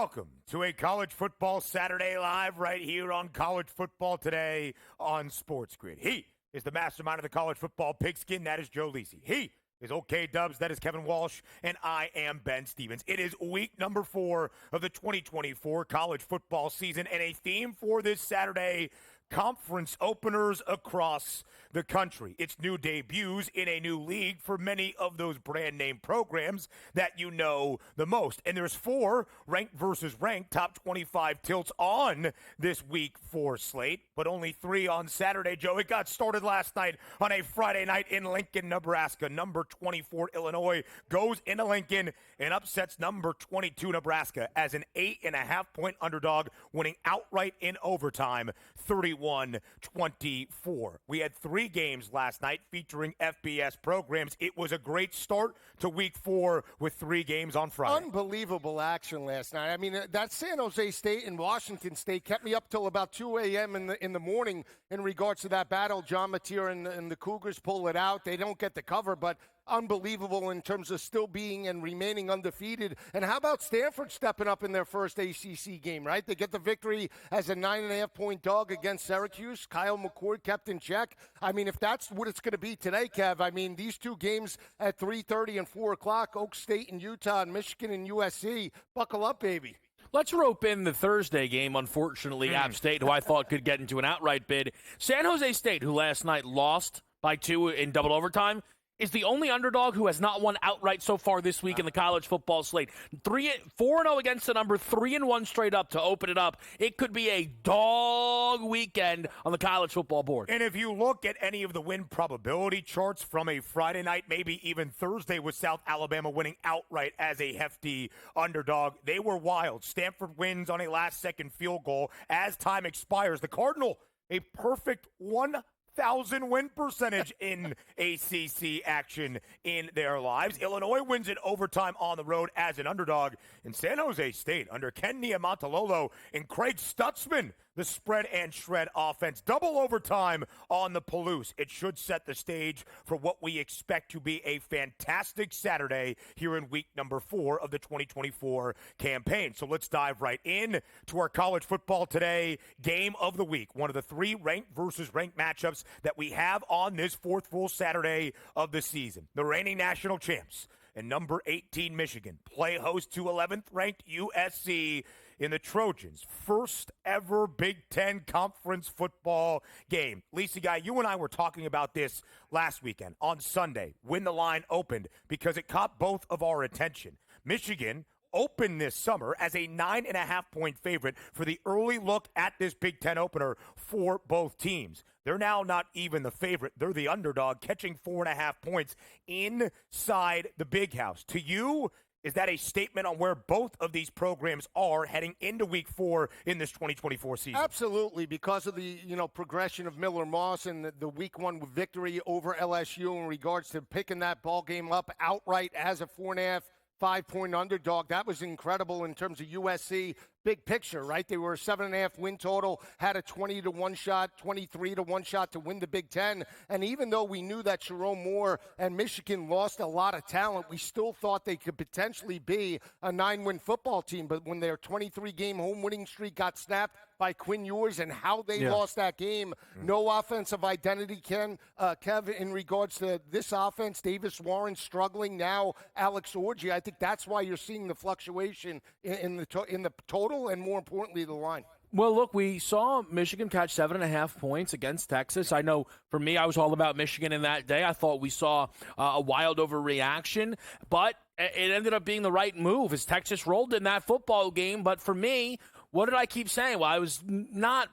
welcome to a College Football Saturday Live right here on College Football Today on SportsGrid. He is the mastermind of the college football pigskin. That is Joe Lisi. He is OK Dubs. That is Kevin Walsh. And I am Ben Stevens. It is week number 4 of the 2024 college football season. And a theme for this Saturday, conference openers across the country. It's new debuts in a new league for many of those brand name programs that you know the most. And there's 4 ranked versus ranked top 25 tilts on this week 4 slate, but only 3 on Saturday, Joe. It got started last night on a Friday night in Lincoln, Nebraska. Number 24 Illinois goes into Lincoln and upsets number 22 Nebraska as an 8.5-point underdog, winning outright in overtime 31-24. We had 3 games last night featuring FBS programs. It was a great start to week 4 with 3 games on Friday. Unbelievable action last night. I mean, that San Jose State and Washington State kept me up till about 2 a.m. in the morning in regards to that battle. John Mateer and the Cougars pull it out. They don't get the cover, but unbelievable in terms of still being and remaining undefeated. And how about Stanford stepping up in their first ACC game, right? They get the victory as a 9.5-point dog against Syracuse. Kyle McCord kept in check. I mean, if that's what it's going to be today, Kev, I mean, these 2 games at 3:30 and 4 o'clock, Oak State and Utah and Michigan and USC, buckle up, baby. Let's rope in the Thursday game, unfortunately, App State, who I thought could get into an outright bid. San Jose State, who last night lost by 2 in double overtime, is the only underdog who has not won outright so far this week in the college football slate. 4-0 against the number, 3-1 straight up to open it up. It could be a dog weekend on the college football board. And if you look at any of the win probability charts from a Friday night, maybe even Thursday, with South Alabama winning outright as a hefty underdog, they were wild. Stanford wins on a last-second field goal as time expires. The Cardinal, a perfect 1,000 win percentage in ACC action in their lives. Illinois wins in overtime on the road as an underdog. And San Jose State, under Ken Niumatalolo and Craig Stutzman, the spread and shred offense. Double overtime on the Palouse. It should set the stage for what we expect to be a fantastic Saturday here in week number 4 of the 2024 campaign. So let's dive right in to our college football today game of the week. One of the 3 ranked versus ranked matchups that we have on this 4th full Saturday of the season. The reigning national champs and number 18 Michigan play host to 11th ranked USC in the Trojans' first ever Big Ten conference football game. Lisa, guy, you and I were talking about this last weekend on Sunday when the line opened because it caught both of our attention. Michigan opened this summer as a 9.5-point favorite for the early look at this Big Ten opener for both teams. They're now not even the favorite. They're the underdog, catching 4.5 points inside the Big House. To you, is that a statement on where both of these programs are heading into week 4 in this 2024 season? Absolutely, because of the progression of Miller Moss and the week 1 victory over LSU in regards to picking that ball game up outright as a 4.5, 5-point underdog. That was incredible in terms of USC. Big picture, right? They were a 7.5 win total, had a 20-1 shot, 23-1 shot to win the Big Ten. And even though we knew that Jerome Moore and Michigan lost a lot of talent, we still thought they could potentially be a 9-win football team. But when their 23-game home winning streak got snapped by Quinn Ewers and how they lost that game, no offensive identity, Kev, in regards to this offense. Davis Warren struggling now. Alex Orji. I think that's why you're seeing the fluctuation in the total. And more importantly, the line. Well, look, we saw Michigan catch 7.5 points against Texas. I know for me, I was all about Michigan in that day. I thought we saw a wild overreaction, but it ended up being the right move as Texas rolled in that football game. But for me, what did I keep saying? Well, I was not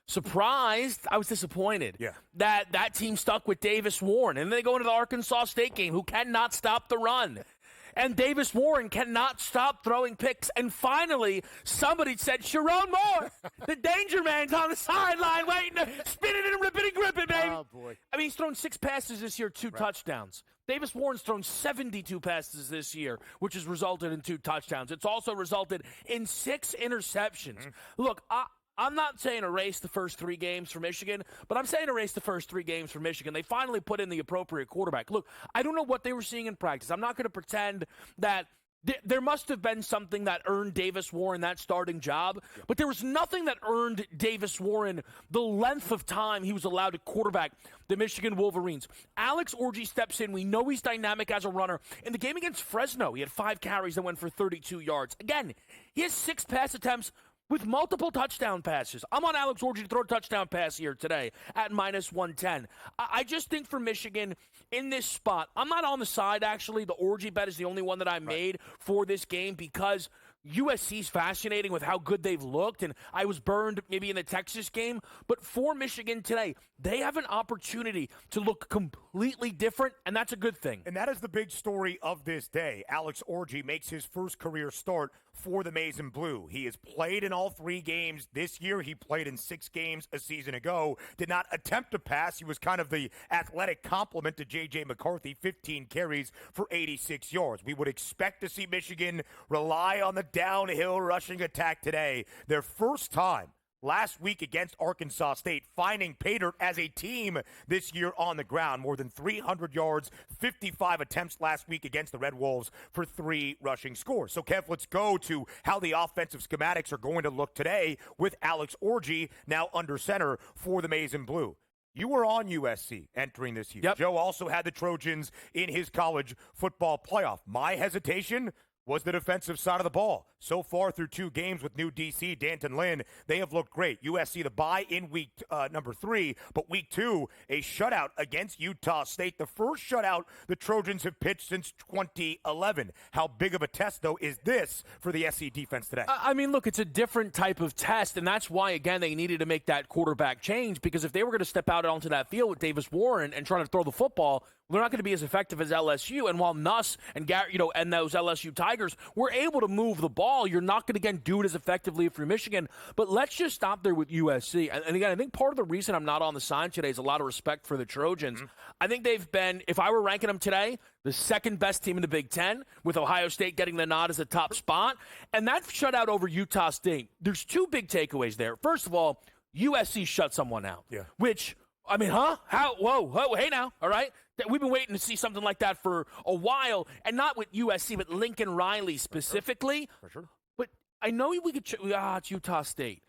surprised. I was disappointed that team stuck with Davis Warren. And then they go into the Arkansas State game, who cannot stop the run. And Davis Warren cannot stop throwing picks. And finally, somebody said, Sharon Moore, the danger man's on the sideline waiting to spin it and rip it and grip it, baby. Oh, boy. I mean, he's thrown 6 passes this year, 2 touchdowns. Davis Warren's thrown 72 passes this year, which has resulted in 2 touchdowns. It's also resulted in 6 interceptions. Look, I'm not saying erase the first 3 games for Michigan, but I'm saying erase the first 3 games for Michigan. They finally put in the appropriate quarterback. Look, I don't know what they were seeing in practice. I'm not going to pretend that There must have been something that earned Davis Warren that starting job, but there was nothing that earned Davis Warren the length of time he was allowed to quarterback the Michigan Wolverines. Alex Orji steps in. We know he's dynamic as a runner. In the game against Fresno, he had 5 carries that went for 32 yards. Again, he has 6 pass attempts with multiple touchdown passes. I'm on Alex Orji to throw a touchdown pass here today at -110. I just think for Michigan in this spot, I'm not on the side, actually. The Orji bet is the only one that I made for this game because USC's fascinating with how good they've looked, and I was burned maybe in the Texas game. But for Michigan today, they have an opportunity to look completely different, and that's a good thing. And that is the big story of this day. Alex Orji makes his first career start for the Maize and Blue. He has played in all 3 games this year. He played in 6 games a season ago. Did not attempt to pass. He was kind of the athletic complement to J.J. McCarthy, 15 carries for 86 yards. We would expect to see Michigan rely on the downhill rushing attack today. Their first time last week against Arkansas State, finding pay dirt as a team this year on the ground. More than 300 yards, 55 attempts last week against the Red Wolves for 3 rushing scores. So, Kev, let's go to how the offensive schematics are going to look today with Alex Orji now under center for the Maize and Blue. You were on USC entering this year. Yep. Joe also had the Trojans in his college football playoff. My hesitation was the defensive side of the ball. So far through 2 games with new DC, Danton Lynn, they have looked great. USC, the bye in week number 3, but week 2, a shutout against Utah State. The first shutout the Trojans have pitched since 2011. How big of a test, though, is this for the SC defense today? I mean, look, it's a different type of test, and that's why, again, they needed to make that quarterback change, because if they were going to step out onto that field with Davis Warren and try to throw the football, they're not going to be as effective as LSU. And while Nuss and Garrett, and those LSU Tigers were able to move the ball, you're not going to, again, do it as effectively for Michigan. But let's just stop there with USC. And again, I think part of the reason I'm not on the side today is a lot of respect for the Trojans. I think they've been, if I were ranking them today, the second best team in the Big Ten, with Ohio State getting the nod as a top spot. And that shutout over Utah State, there's 2 big takeaways there. First of all, USC shut someone out, which, I mean, How? Whoa, hey now, all right? We've been waiting to see something like that for a while, and not with USC, but Lincoln Riley specifically. For sure. But I know we could it's Utah State.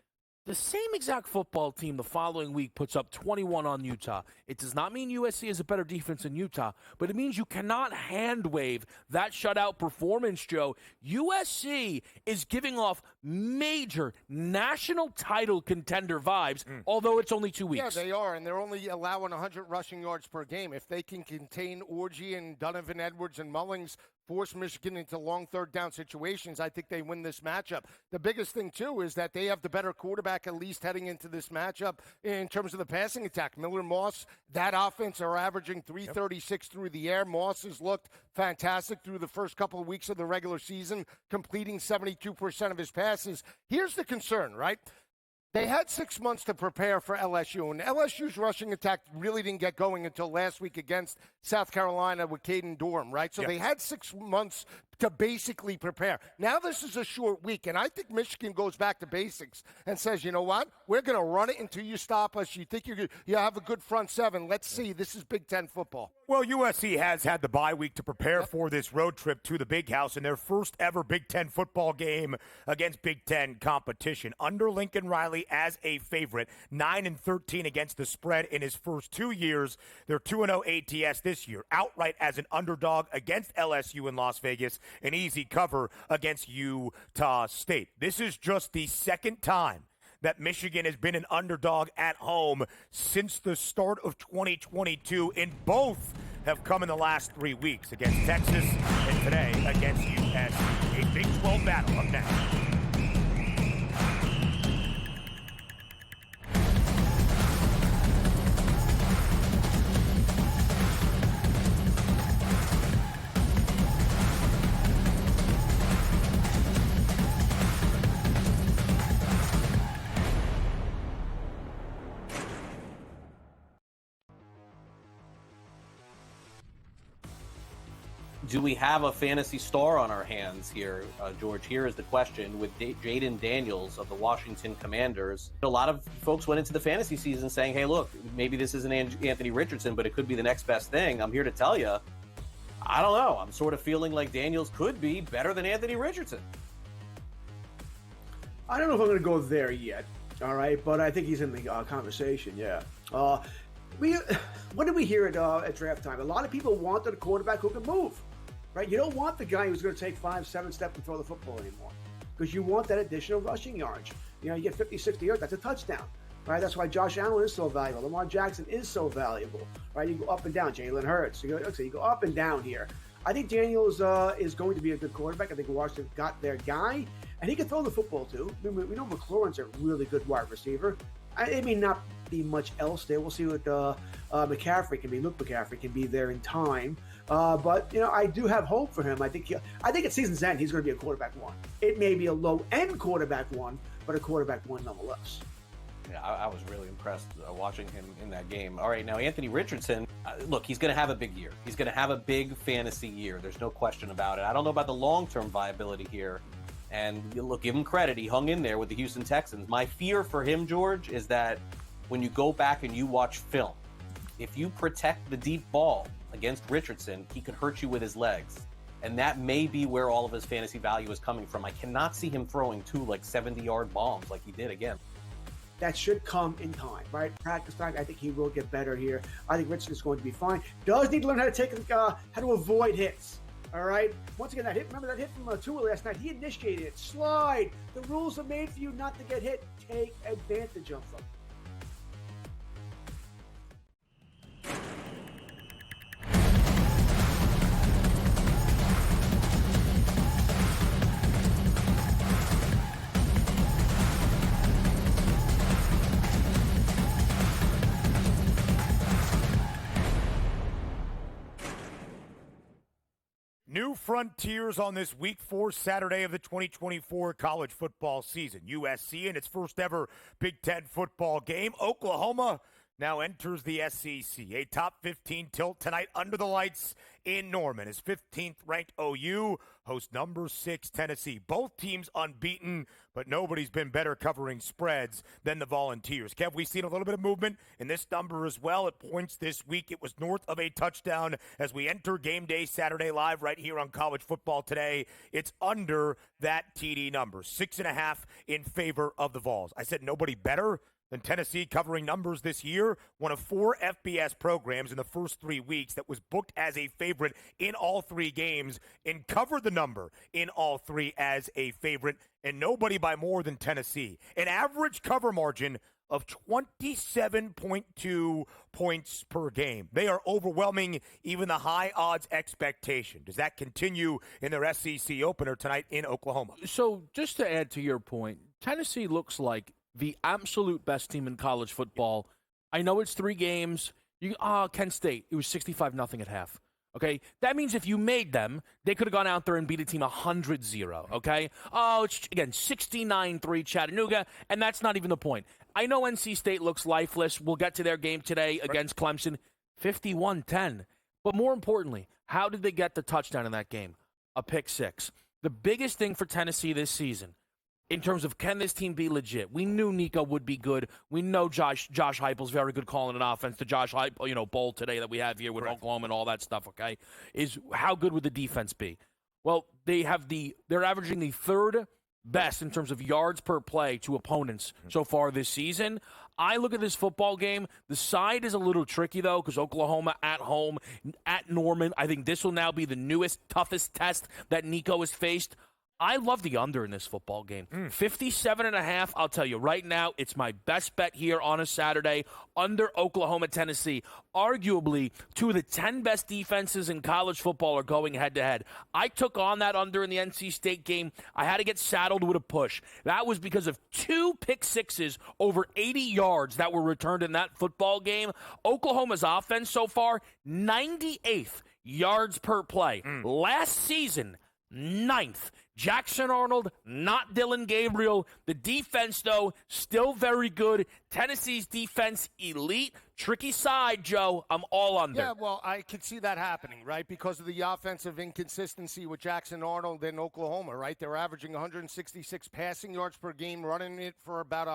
The same exact football team the following week puts up 21 on Utah. It does not mean USC is a better defense than Utah, but it means you cannot hand-wave that shutout performance, Joe. USC is giving off major national title contender vibes, although it's only 2 weeks. Yeah, they are, and they're only allowing 100 rushing yards per game. If they can contain Orji and Donovan Edwards and Mullings, force Michigan into long third down situations, I think they win this matchup. The biggest thing, too, is that they have the better quarterback, at least heading into this matchup, in terms of the passing attack. Miller Moss, that offense are averaging 336 through the air. Moss has looked fantastic through the first couple of weeks of the regular season, completing 72% of his passes. Here's the concern, right? They had 6 months to prepare for LSU, and LSU's rushing attack really didn't get going until last week against South Carolina with Caden Dorm, right? So they had 6 months to basically prepare. Now this is a short week, and I think Michigan goes back to basics and says, you know what? We're going to run it until you stop us. You think you have a good front 7. Let's see. This is Big Ten football. Well, USC has had the bye week to prepare for this road trip to the Big House in their first ever Big Ten football game against Big Ten competition. Under Lincoln Riley as a favorite, 9-13 against the spread in his first 2 years. They're 2-0 ATS this year, outright as an underdog against LSU in Las Vegas, an easy cover against Utah State. This is just the second time that Michigan has been an underdog at home since the start of 2022, and both have come in the last 3 weeks against Texas and today against USC. A Big 12 battle up next. Do we have a fantasy star on our hands here, George? Here is the question with Jaden Daniels of the Washington Commanders. A lot of folks went into the fantasy season saying, hey, look, maybe this isn't Anthony Richardson, but it could be the next best thing. I'm here to tell you, I don't know. I'm sort of feeling like Daniels could be better than Anthony Richardson. I don't know if I'm going to go there yet, all right, but I think he's in the conversation, yeah. What did we hear at draft time? A lot of people wanted a quarterback who could move, right? You don't want the guy who's going to take 5-7 steps and throw the football anymore because you want that additional rushing yards. You know, you get 50, 60 yards, that's a touchdown, right? That's why Josh Allen is so valuable. Lamar Jackson is so valuable, right? You go up and down. Jalen Hurts. You go up and down here. I think Daniels is going to be a good quarterback. I think Washington got their guy, and he can throw the football too. We know McLaurin's a really good wide receiver. It may not be much else there. We'll see what McCaffrey can be. Luke McCaffrey can be there in time. But, you know, I do have hope for him. I think at season's end, he's going to be a quarterback one. It may be a low-end quarterback one, but a quarterback one nonetheless. Yeah, I was really impressed watching him in that game. All right, now Anthony Richardson, look, he's going to have a big year. He's going to have a big fantasy year. There's no question about it. I don't know about the long-term viability here. And look, give him credit. He hung in there with the Houston Texans. My fear for him, George, is that when you go back and you watch film, if you protect the deep ball against Richardson, he could hurt you with his legs. And that may be where all of his fantasy value is coming from. I cannot see him throwing 2 70-yard bombs like he did again. That should come in time, right? Practice time. I think he will get better here. I think Richardson is going to be fine. Does need to learn how to avoid hits. All right. Once again, that hit. Remember that hit from Tua last night? He initiated it. Slide. The rules are made for you not to get hit. Take advantage of them. New frontiers on this Week 4 Saturday of the 2024 college football season. USC in its first ever Big Ten football game. Oklahoma now enters the SEC. A top 15 tilt tonight under the lights in Norman as 15th ranked OU hosts number 6 Tennessee. Both teams unbeaten, but nobody's been better covering spreads than the Volunteers. Kev, we've seen a little bit of movement in this number as well. At points this week, it was north of a touchdown as we enter Game Day Saturday live right here on College Football Today. It's under that TD number, 6.5 in favor of the Vols. I said nobody better than Tennessee covering numbers this year. One of 4 FBS programs in the first 3 weeks that was booked as a favorite in all 3 games and covered the number in all 3 as a favorite, and nobody by more than Tennessee. An average cover margin of 27.2 points per game. They are overwhelming even the high odds expectation. Does that continue in their SEC opener tonight in Oklahoma? So just to add to your point, Tennessee looks like the absolute best team in college football. I know it's 3 games. Kent State, it was 65-0 at half. Okay? That means if you made them, they could have gone out there and beat a team 100-0. Okay? It's, again, 69-3 Chattanooga, and that's not even the point. I know NC State looks lifeless. We'll get to their game today against Clemson. 51-10. But more importantly, how did they get the touchdown in that game? A pick 6. The biggest thing for Tennessee this season, in terms of can this team be legit? We knew Nico would be good. We know Josh Heupel's very good calling an offense. The Josh Heupel, bowl today that we have here with Oklahoma and all that stuff, okay, is how good would the defense be? Well, they're averaging the 3rd best in terms of yards per play to opponents so far this season. I look at this football game. The side is a little tricky, though, because Oklahoma at home, at Norman. I think this will now be the newest, toughest test that Nico has faced. I love the under in this football game. 57.5, I'll tell you right now, it's my best bet here on a Saturday under Oklahoma, Tennessee. Arguably, 2 of the 10 best defenses in college football are going head-to-head. I took on that under in the NC State game. I had to get saddled with a push. That was because of 2 pick sixes over 80 yards that were returned in that football game. Oklahoma's offense so far, 98th yards per play. Last season, 9th. Jackson Arnold, not Dylan Gabriel. The defense, though, still very good. Tennessee's defense, elite. Tricky side, Joe. I'm all under. Yeah, well, I could see that happening, right? Because of the offensive inconsistency with Jackson Arnold in Oklahoma, right? They're averaging 166 passing yards per game, running it for about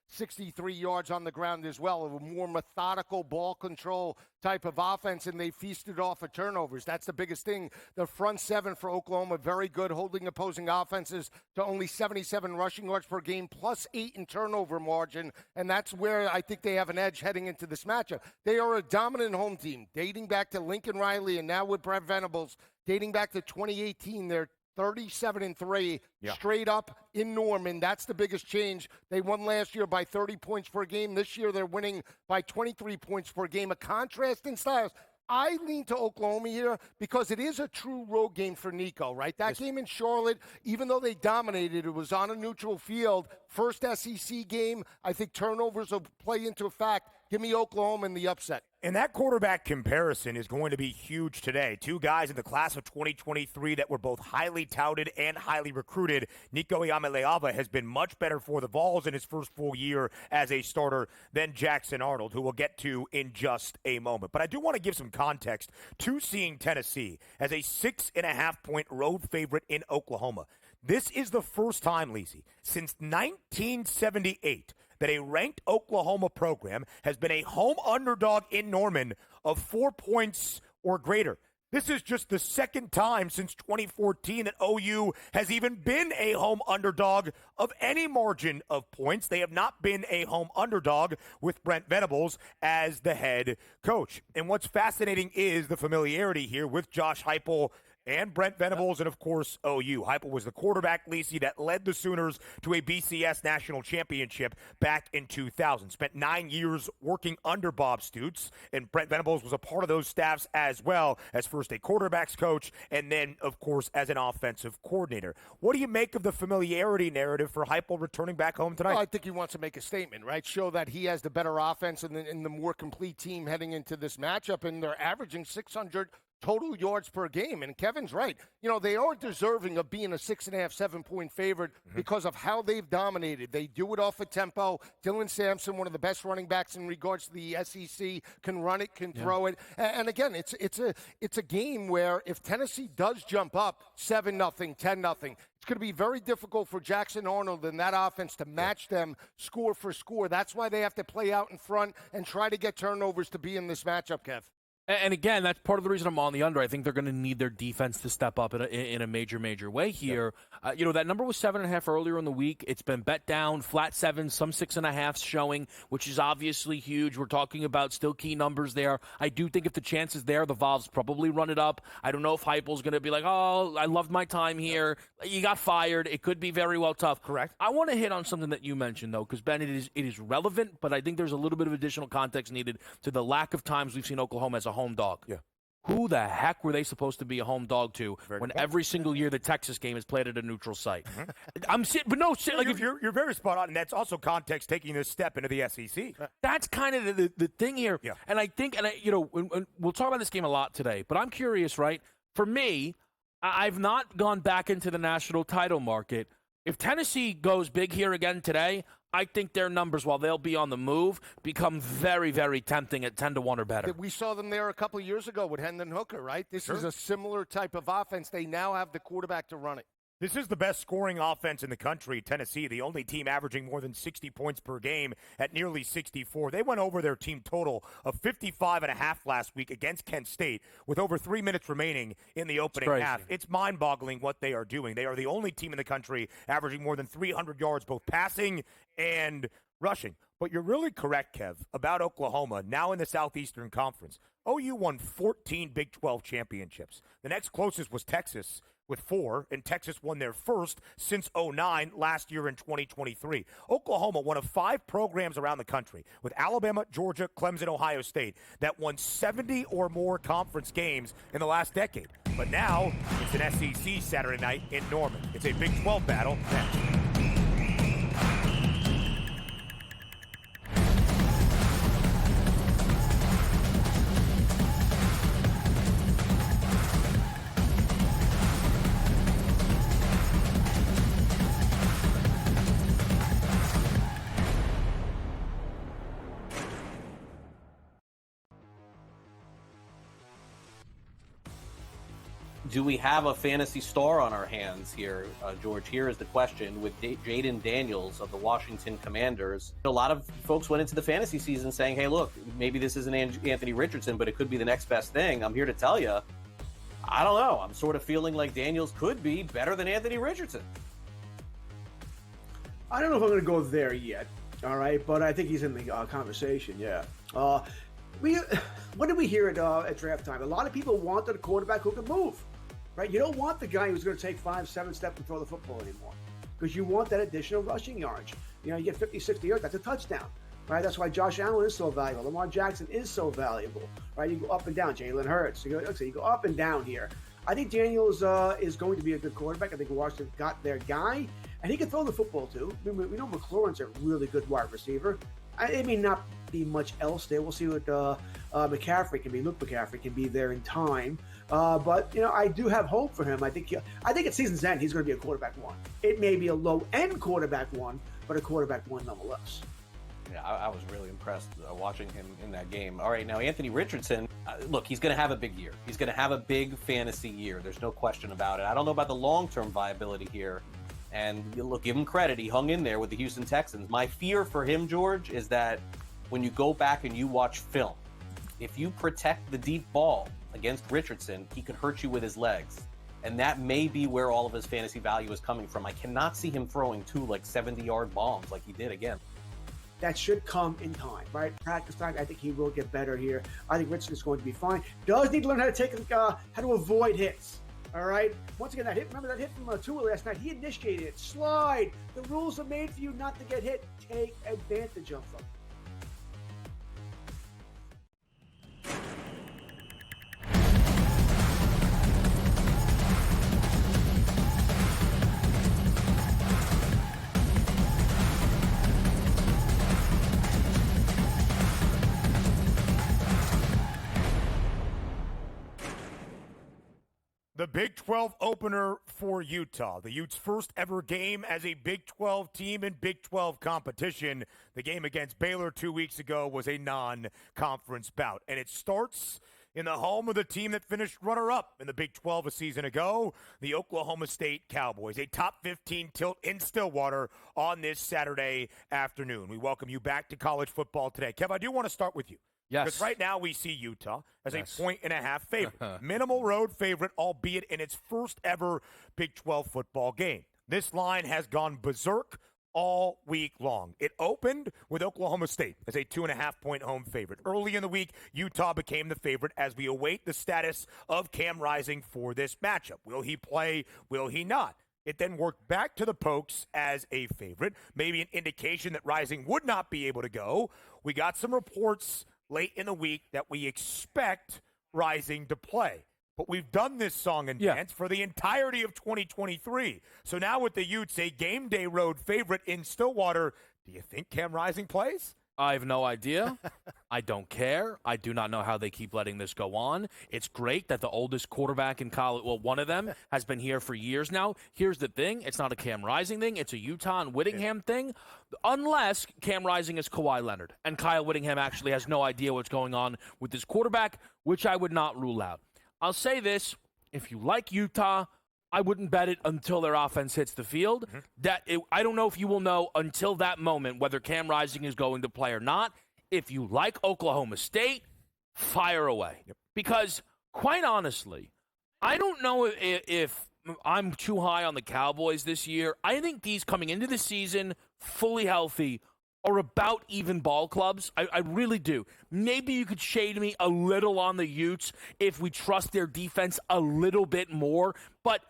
63 yards on the ground as well. A more methodical ball control type of offense, and they feasted off of turnovers. That's the biggest thing. The front seven for Oklahoma, very good, holding opposing offenses to only 77 rushing yards per game, plus 8 in turnover margin, and that's where I think they have an edge heading into this matchup. They are a dominant home team, dating back to Lincoln Riley and now with Brent Venables, dating back to 2018. They're 37-3 straight up in Norman. That's the biggest change. They won last year by 30 points per game. This year they're winning by 23 points per game. A contrast in styles. I lean to Oklahoma here because it is a true road game for Nico, right? That game in Charlotte, even though they dominated, it was on a neutral field. First SEC game, I think turnovers will play into effect. Give me Oklahoma in the upset. And that quarterback comparison is going to be huge today. Two guys in the class of 2023 that were both highly touted and highly recruited. Nico Iamaleava has been much better for the Vols in his first full year as a starter than Jackson Arnold, who we'll get to in just a moment. But I do want to give some context to seeing Tennessee as a 6.5-point road favorite in Oklahoma. This is the first time, Lisi, since 1978 that a ranked Oklahoma program has been a home underdog in Norman of 4 points or greater. This is just the second time since 2014 that OU has even been a home underdog of any margin of points. They have not been a home underdog with Brent Venables as the head coach. And what's fascinating is the familiarity here with Josh Heupel and Brent Venables, and, of course, OU. Heupel was the quarterback, Lisi, that led the Sooners to a BCS national championship back in 2000. Spent 9 years working under Bob Stoops, and Brent Venables was a part of those staffs as well, as first a quarterback's coach and then, of course, as an offensive coordinator. What do you make of the familiarity narrative for Heupel returning back home tonight? Well, I think he wants to make a statement, right? Show that he has the better offense and the more complete team heading into this matchup, and they're averaging 600 total yards per game. And Kevin's right. You know, they are deserving of being a 6.5, 7-point favorite because of how they've dominated. They do it off a tempo. Dylan Sampson, one of the best running backs in regards to the SEC, can run it, can throw it. And again, it's a game where if Tennessee does jump up 7-0, 10-0, it's going to be very difficult for Jackson Arnold and that offense to match them score for score. That's why they have to play out in front and try to get turnovers to be in this matchup, Kev. And again, that's part of the reason I'm on the under. I think they're going to need their defense to step up in a major way here. You know, that number was 7.5 earlier in the week. It's been bet down, flat 7, some 6.5 showing, which is obviously huge. We're talking about still key numbers there. I do think if the chance is there, the Vols probably run it up. I don't know if Heupel's going to be like, oh, I loved my time here. You got fired. It could be very well tough. Correct. I want to hit on something that you mentioned, though, because, Ben, it is relevant, but I think there's a little bit of additional context needed to the lack of times we've seen Oklahoma as a home dog. Yeah. Who the heck were they supposed to be a home dog to when every single year the Texas game is played at a neutral site? I'm sitting, but no, like if you're very spot on, and that's also context taking this step into the SEC. That's kind of the thing here. Yeah. And I think, you know, we'll talk about this game a lot today, but I'm curious, right? For me, I've not gone back into the national title market. If Tennessee goes big here again today, I think their numbers, while they'll be on the move, become very, very tempting at 10-1 or better. We saw them there a couple of years ago with Hendon Hooker, right? This is a similar type of offense. They now have the quarterback to run it. This is the best scoring offense in the country, Tennessee, the only team averaging more than 60 points per game at nearly 64. They went over their team total of 55.5 last week against Kent State with over 3 minutes remaining in the opening half. It's mind-boggling what they are doing. They are the only team in the country averaging more than 300 yards, both passing and rushing. But you're really correct, Kev, about Oklahoma, now in the Southeastern Conference. OU won 14 Big 12 championships. The next closest was Texas with 4, and Texas won their first since 2009 last year in 2023. Oklahoma, one of 5 programs around the country, with Alabama, Georgia, Clemson, Ohio State, that won 70 or more conference games in the last decade. But now it's an SEC Saturday night in Norman. It's a Big 12 battle next. Do we have a fantasy star on our hands here, George? Here is the question with Jaden Daniels of the Washington Commanders. A lot of folks went into the fantasy season saying, hey, look, maybe this isn't Anthony Richardson, but it could be the next best thing. I'm here to tell you, I don't know. I'm sort of feeling like Daniels could be better than Anthony Richardson. I don't know if I'm going to go there yet, all right, but I think he's in the conversation, yeah. What did we hear at draft time? A lot of people wanted a quarterback who could move, right? You don't want the guy who's going to take 5-7 steps and throw the football anymore because you want that additional rushing yardage. You know, you get 50, 60 yards, that's a touchdown, right? That's why Josh Allen is so valuable. Lamar Jackson is so valuable, right? You go up and down. Jalen Hurts. You go up and down here. I think Daniels is going to be a good quarterback. I think Washington got their guy, and he can throw the football too. We know McLaurin's a really good wide receiver. It may not be much else there. We'll see what McCaffrey can be. Luke McCaffrey can be there in time. But, you know, I do have hope for him. I think at season's end, he's going to be a quarterback one. It may be a low-end quarterback one, but a quarterback one nonetheless. Yeah, I was really impressed watching him in that game. All right, now Anthony Richardson, look, he's going to have a big year. He's going to have a big fantasy year. There's no question about it. I don't know about the long-term viability here. And look, give him credit. He hung in there with the Houston Texans. My fear for him, George, is that when you go back and you watch film, if you protect the deep ball against Richardson, he could hurt you with his legs. And that may be where all of his fantasy value is coming from. I cannot see him throwing 2 70-yard bombs like he did again. That should come in time, right? Practice time. I think he will get better here. I think Richardson's going to be fine. Does need to learn how to avoid hits. All right. Once again, that hit. Remember that hit from Tua last night? He initiated it. Slide. The rules are made for you not to get hit. Take advantage of them. The Big 12 opener for Utah. The Utes' first ever game as a Big 12 team in Big 12 competition. The game against Baylor 2 weeks ago was a non-conference bout. And it starts in the home of the team that finished runner-up in the Big 12 a season ago, the Oklahoma State Cowboys. A top 15 tilt in Stillwater on this Saturday afternoon. We welcome you back to college football today. Kev, I do want to start with you. Yes. Because right now we see Utah as a 1.5 favorite. Minimal road favorite, albeit in its first ever Big 12 football game. This line has gone berserk all week long. It opened with Oklahoma State as a 2.5-point home favorite. Early in the week, Utah became the favorite as we await the status of Cam Rising for this matchup. Will he play? Will he not? It then worked back to the Pokes as a favorite, maybe an indication that Rising would not be able to go. We got some reports late in the week that we expect Rising to play. But we've done this song and dance for the entirety of 2023. So now with the Utes, a game day road favorite in Stillwater, do you think Cam Rising plays? I have no idea. I don't care. I do not know how they keep letting this go on. It's great that the oldest quarterback in college, well, one of them, has been here for years now. Here's the thing. It's not a Cam Rising thing. It's a Utah and Whittingham thing, unless Cam Rising is Kawhi Leonard, and Kyle Whittingham actually has no idea what's going on with this quarterback, which I would not rule out. I'll say this. If you like Utah, I wouldn't bet it until their offense hits the field. I don't know if you will know until that moment whether Cam Rising is going to play or not. If you like Oklahoma State, fire away. Because, quite honestly, I don't know if I'm too high on the Cowboys this year. I think these coming into the season fully healthy are about even ball clubs. I really do. Maybe you could shade me a little on the Utes if we trust their defense a little bit more. But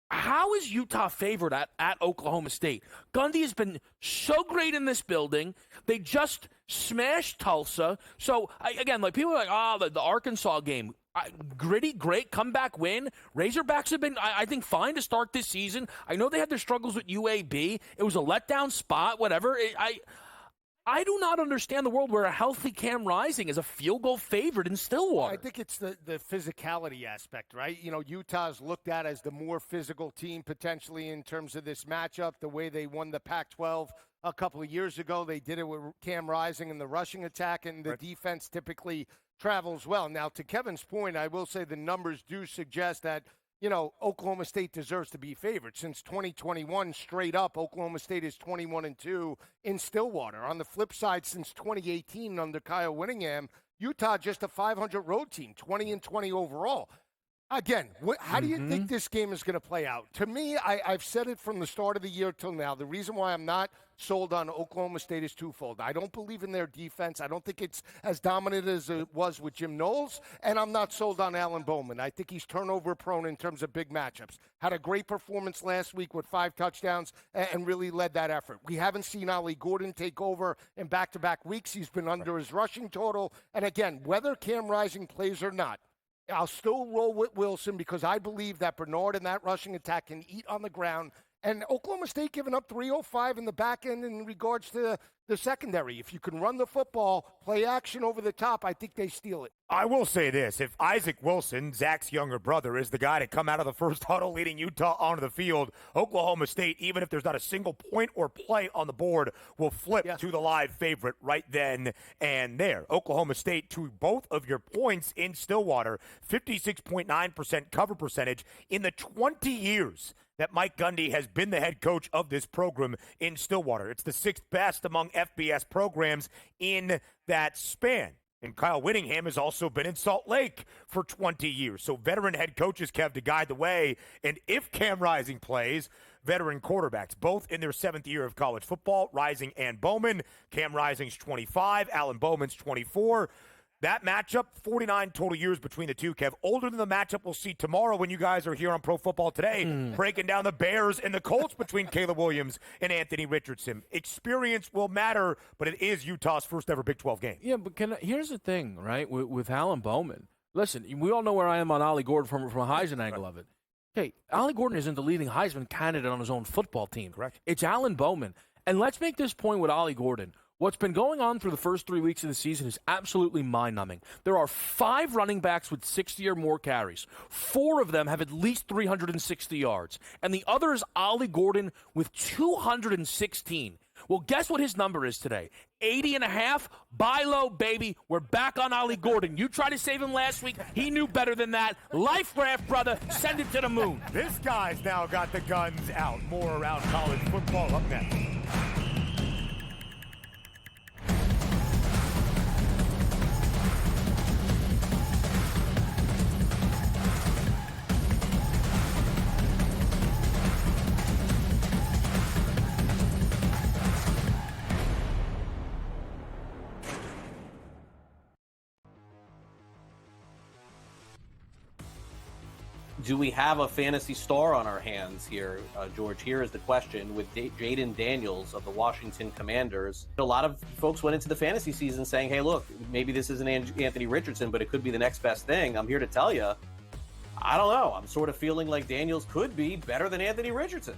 how is Utah favored at Oklahoma State? Gundy has been so great in this building. They just smashed Tulsa. So, again, like people are like, the Arkansas game. Gritty, great comeback win. Razorbacks have been, I think, fine to start this season. I know they had their struggles with UAB. It was a letdown spot, whatever. I do not understand the world where a healthy Cam Rising is a field goal favorite in Stillwater. I think it's the physicality aspect, right? You know, Utah's looked at as the more physical team potentially in terms of this matchup, the way they won the Pac-12 a couple of years ago. They did it with Cam Rising in the rushing attack, and the defense typically travels well. Now, to Kevin's point, I will say the numbers do suggest that, Oklahoma State deserves to be favored. Since 2021, straight up, Oklahoma State is 21-2 in Stillwater. On the flip side, since 2018 under Kyle Whittingham, Utah just a 500 road team, 20-20 overall. Again, how do you think this game is going to play out? To me, I've said it from the start of the year till now. The reason why I'm not sold on Oklahoma State is twofold. I don't believe in their defense. I don't think it's as dominant as it was with Jim Knowles. And I'm not sold on Alan Bowman. I think he's turnover prone in terms of big matchups. Had a great performance last week with 5 touchdowns and really led that effort. We haven't seen Ollie Gordon take over in back-to-back weeks. He's been under his rushing total. And again, whether Cam Rising plays or not, I'll still roll with Wilson because I believe that Bernard and that rushing attack can eat on the ground. And Oklahoma State giving up 305 in the back end in regards to the secondary. If you can run the football, play action over the top, I think they steal it. I will say this. If Isaac Wilson, Zach's younger brother, is the guy to come out of the first huddle leading Utah onto the field, Oklahoma State, even if there's not a single point or play on the board, will flip to the live favorite right then and there. Oklahoma State, to both of your points in Stillwater, 56.9% cover percentage in the 20 years that Mike Gundy has been the head coach of this program in Stillwater. It's the 6th best among FBS programs in that span. And Kyle Whittingham has also been in Salt Lake for 20 years. So veteran head coaches, Kev, to guide the way. And if Cam Rising plays, veteran quarterbacks, both in their 7th year of college football, Rising and Bowman. Cam Rising's 25, Alan Bowman's 24. That matchup, 49 total years between the two, Kev. Older than the matchup we'll see tomorrow when you guys are here on Pro Football Today, breaking down the Bears and the Colts between Caleb Williams and Anthony Richardson. Experience will matter, but it is Utah's first ever Big 12 game. Yeah, but here's the thing, right, with Alan Bowman. Listen, we all know where I am on Ollie Gordon from a Heisman angle of it. Okay, Ollie Gordon isn't the leading Heisman candidate on his own football team. Correct. It's Alan Bowman. And let's make this point with Ollie Gordon. What's been going on through the first 3 weeks of the season is absolutely mind-numbing. There are 5 running backs with 60 or more carries. 4 of them have at least 360 yards. And the other is Ollie Gordon with 216. Well, guess what his number is today? 80.5. Buy low, baby. We're back on Ollie Gordon. You tried to save him last week. He knew better than that. Life raft, brother. Send it to the moon. This guy's now got the guns out. More around college football up next. Do we have a fantasy star on our hands here, George? Here is the question with Jaden Daniels of the Washington Commanders. A lot of folks went into the fantasy season saying, hey, look, maybe this isn't Anthony Richardson, but it could be the next best thing. I'm here to tell you, I don't know. I'm sort of feeling like Daniels could be better than Anthony Richardson.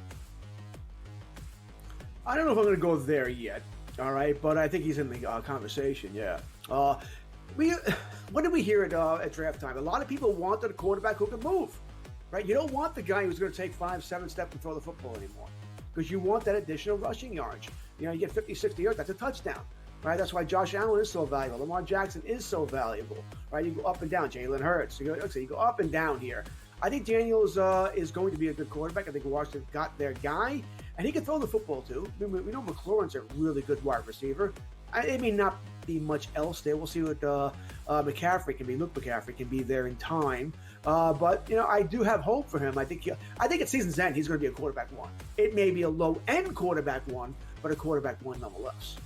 I don't know if I'm going to go there yet, all right, but I think he's in the conversation, yeah. What did we hear at draft time? A lot of people wanted a quarterback who could move, right? You don't want the guy who's going to take 5-7 steps and throw the football anymore because you want that additional rushing yards. You get 50, 60 yards, that's a touchdown, right? That's why Josh Allen is so valuable. Lamar Jackson is so valuable, right? You go up and down. Jalen Hurts. You go up and down here. I think Daniels is going to be a good quarterback. I think Washington got their guy, and he can throw the football too. We know McLaurin's a really good wide receiver. It may not be much else there. We'll see what McCaffrey can be. Luke McCaffrey can be there in time. But I do have hope for him. I think at season's end he's going to be a quarterback one. It may be a low-end quarterback one, but a quarterback one nonetheless.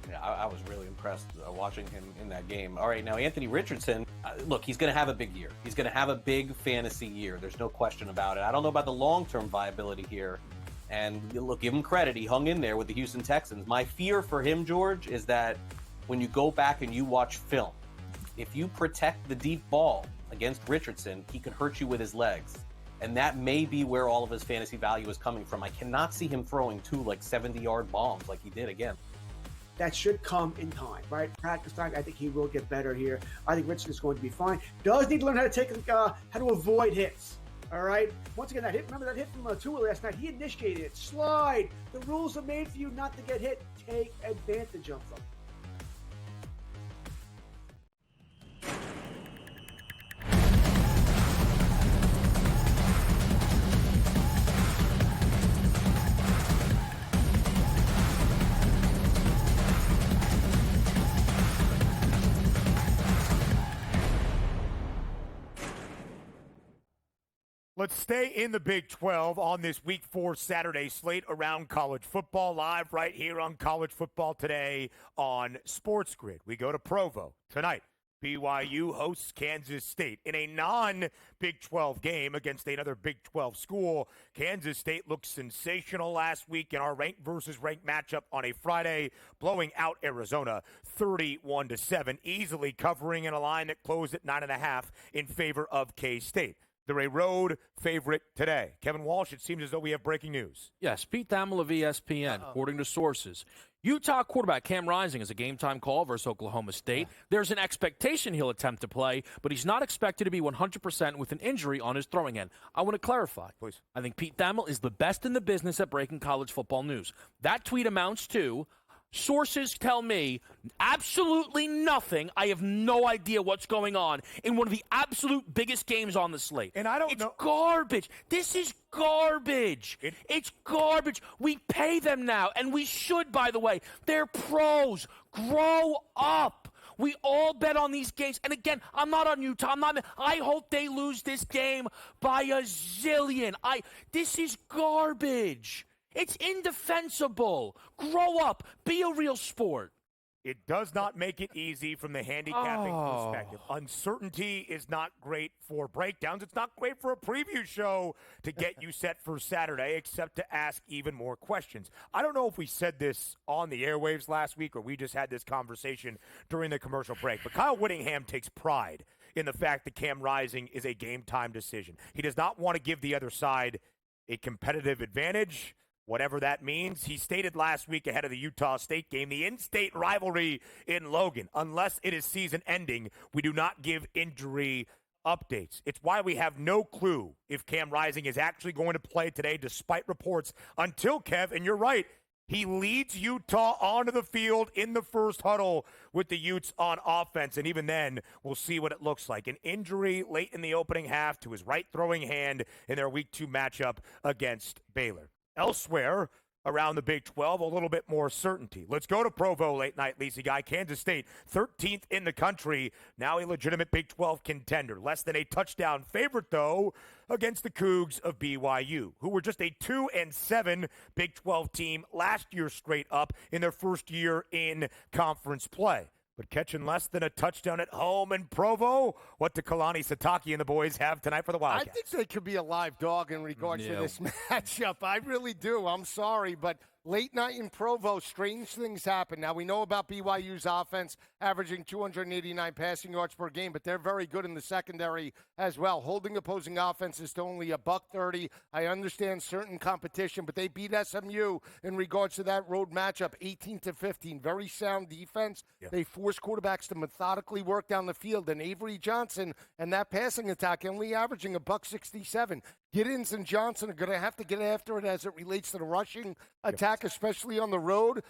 Yeah, I was really impressed watching him in that game. All right, now Anthony Richardson, look, he's going to have a big year. He's going to have a big fantasy year. There's no question about it. I don't know about the long-term viability here. And look, give him credit. He hung in there with the Houston Texans. My fear for him, George, is that when you go back and you watch film, if you protect the deep ball against Richardson, he could hurt you with his legs. And that may be where all of his fantasy value is coming from. I cannot see him throwing 2 70-yard bombs like he did again. That should come in time, right? Practice time. I think he will get better here. I think Richardson's going to be fine. Does need to learn how to avoid hits. All right. Once again, that hit. Remember that hit from Tua last night? He initiated it. Slide. The rules are made for you not to get hit. Take advantage of them. Let's stay in the Big 12 on this Week 4 Saturday slate around college football, live right here on College Football Today on SportsGrid. We go to Provo tonight. BYU hosts Kansas State in a non-Big 12 game against another Big 12 school. Kansas State looked sensational last week in our ranked versus ranked matchup on a Friday, blowing out Arizona 31-7, easily covering in a line that closed at 9.5 in favor of K-State. They're a road favorite today. Kevin Walsh, it seems as though we have breaking news. Yes, Pete Thamel of ESPN, according to sources. Utah quarterback Cam Rising is a game-time call versus Oklahoma State. There's an expectation he'll attempt to play, but he's not expected to be 100% with an injury on his throwing end. I want to clarify. Please. I think Pete Thamel is the best in the business at breaking college football news. That tweet amounts to... Sources tell me absolutely nothing. I have no idea what's going on in one of the absolute biggest games on the slate. And I don't know. It's garbage. This is garbage. It's garbage. We pay them now, and we should, by the way. They're pros. Grow up. We all bet on these games. And again, I'm not on Utah. I hope they lose this game by a zillion. This is garbage. It's indefensible. Grow up. Be a real sport. It does not make it easy from the handicapping perspective. Uncertainty is not great for breakdowns. It's not great for a preview show to get you set for Saturday, except to ask even more questions. I don't know if we said this on the airwaves last week or we just had this conversation during the commercial break, but Kyle Whittingham takes pride in the fact that Cam Rising is a game-time decision. He does not want to give the other side a competitive advantage, whatever that means. He stated last week ahead of the Utah State game, the in-state rivalry in Logan, unless it is season-ending, we do not give injury updates. It's why we have no clue if Cam Rising is actually going to play today, despite reports, until, Kev, and you're right, he leads Utah onto the field in the first huddle with the Utes on offense, and even then, we'll see what it looks like. An injury late in the opening half to his right throwing hand in their Week 2 matchup against Baylor. Elsewhere around the Big 12, a little bit more certainty. Let's go to Provo late night, Lisi guy. Kansas State, 13th in the country, now a legitimate Big 12 contender. Less than a touchdown favorite, though, against the Cougs of BYU, who were just a 2-7 Big 12 team last year straight up in their first year in conference play. But catching less than a touchdown at home in Provo, what do Kalani Sitake and the boys have tonight for the Wildcats? I think they could be a live dog in regards to this matchup. I really do. I'm sorry, but late night in Provo, strange things happen. Now, we know about BYU's offense averaging 289 passing yards per game, but they're very good in the secondary as well, holding opposing offenses to only $130. I understand certain competition, but they beat SMU in regards to that road matchup, 18-15. Very sound defense. Yeah. They force quarterbacks to methodically work down the field, and Avery Johnson and that passing attack only averaging $167. Giddens and Johnson are going to have to get after it as it relates to the rushing attack, especially on the road.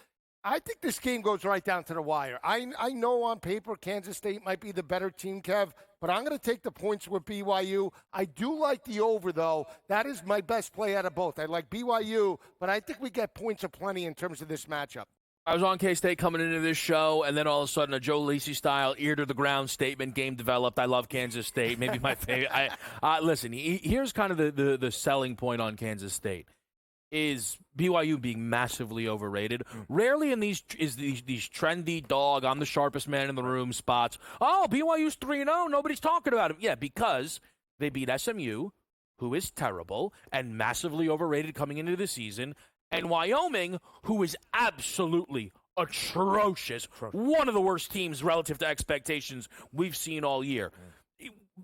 I think this game goes right down to the wire. I know on paper Kansas State might be the better team, Kev, but I'm going to take the points with BYU. I do like the over, though. That is my best play out of both. I like BYU, but I think we get points aplenty in terms of this matchup. I was on K-State coming into this show, and then all of a sudden a Joe Lisi style ear-to-the-ground statement, game developed. I love Kansas State, maybe my favorite. Listen, here's kind of the selling point on Kansas State, is BYU being massively overrated. Rarely in these trendy dog, I'm the sharpest man in the room spots. Oh, BYU's 3-0, nobody's talking about him. Yeah, because they beat SMU, who is terrible, and massively overrated coming into the season, and Wyoming, who is absolutely atrocious. One of the worst teams relative to expectations we've seen all year.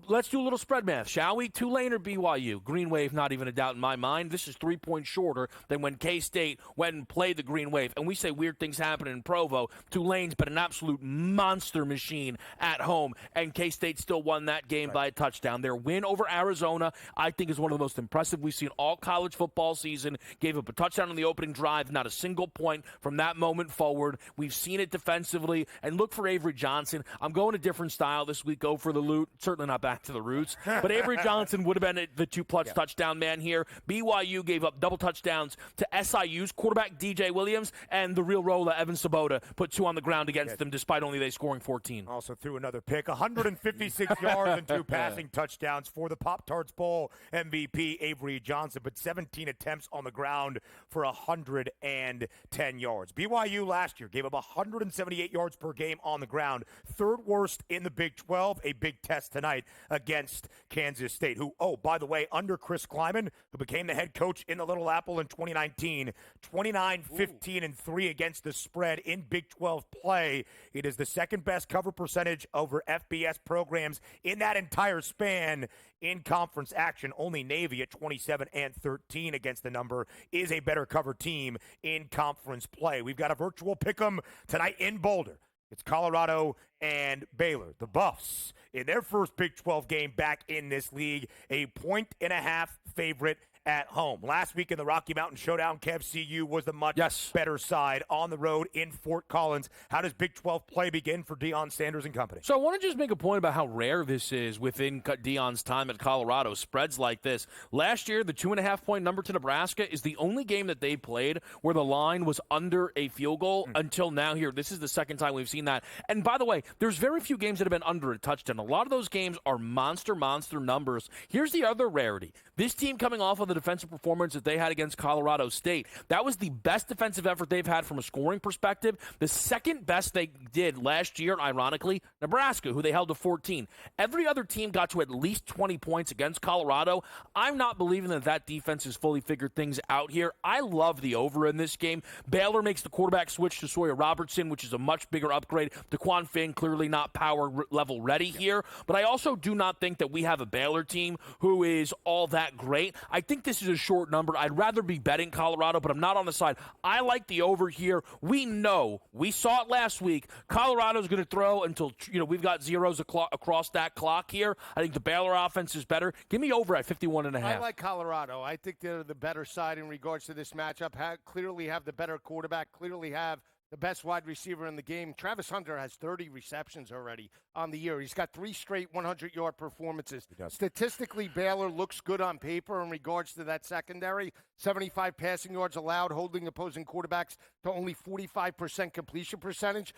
Let's do a little spread math, shall we? Tulane or BYU? Green Wave, not even a doubt in my mind. This is 3 points shorter than when K-State went and played the Green Wave. And we say weird things happen in Provo. Tulane's been an absolute monster machine at home, and K-State still won that game by a touchdown. Their win over Arizona, I think, is one of the most impressive we've seen all college football season. Gave up a touchdown on the opening drive, not a single point from that moment forward. We've seen it defensively. And look for Avery Johnson. I'm going a different style this week. Go for the loot. Certainly not back to the roots. But Avery Johnson would have been the 2-plus touchdown man here. BYU gave up double touchdowns to SIU's quarterback DJ Williams, and the real roller Evan Sabota put 2 on the ground against them, despite only they scoring 14. Also threw another pick, 156 yards and 2 passing touchdowns for the Pop-Tarts Bowl MVP Avery Johnson, but 17 attempts on the ground for 110 yards. BYU last year gave up 178 yards per game on the ground, 3rd worst in the Big 12. A big test tonight against Kansas State, who, oh, by the way, under Chris Kleiman, who became the head coach in the Little Apple in 2019, 29-15-3 against the spread in Big 12 play. It is the 2nd best cover percentage over FBS programs in that entire span in conference action. Only Navy at 27-13 against the number is a better cover team in conference play. We've got a virtual pick'em tonight in Boulder. It's Colorado and Baylor. The Buffs, in their first Big 12 game back in this league, a 1.5 favorite at home. Last week in the Rocky Mountain Showdown, Kev, CU was the much better side on the road in Fort Collins. How does Big 12 play begin for Deion Sanders and company? So I want to just make a point about how rare this is within Deion's time at Colorado. Spreads like this. Last year, the 2.5-point number to Nebraska is the only game that they played where the line was under a field goal until now here. This is the second time we've seen that. And by the way, there's very few games that have been under a touchdown. A lot of those games are monster numbers. Here's the other rarity. This team coming off of the defensive performance that they had against Colorado State, that was the best defensive effort they've had from a scoring perspective. The second best they did last year, ironically, Nebraska, who they held to 14. Every other team got to at least 20 points against Colorado. I'm not believing that defense has fully figured things out here. I love the over in this game. Baylor makes the quarterback switch to Sawyer Robertson, which is a much bigger upgrade. DeQuan Finn, clearly not power level ready here. But I also do not think that we have a Baylor team who is all that great. I think this is a short number. I'd rather be betting Colorado, but I'm not on the side. I like the over here. We know, we saw it last week, Colorado's going to throw until, we've got zeros across that clock here. I think the Baylor offense is better. Give me over at 51.5. I like Colorado. I think they're the better side in regards to this matchup. Clearly have the better quarterback, clearly have the best wide receiver in the game. Travis Hunter has 30 receptions already on the year. He's got 3 straight 100-yard performances. Statistically, Baylor looks good on paper in regards to that secondary. 75 passing yards allowed, holding opposing quarterbacks to only 45% completion percentage.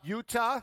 Utah,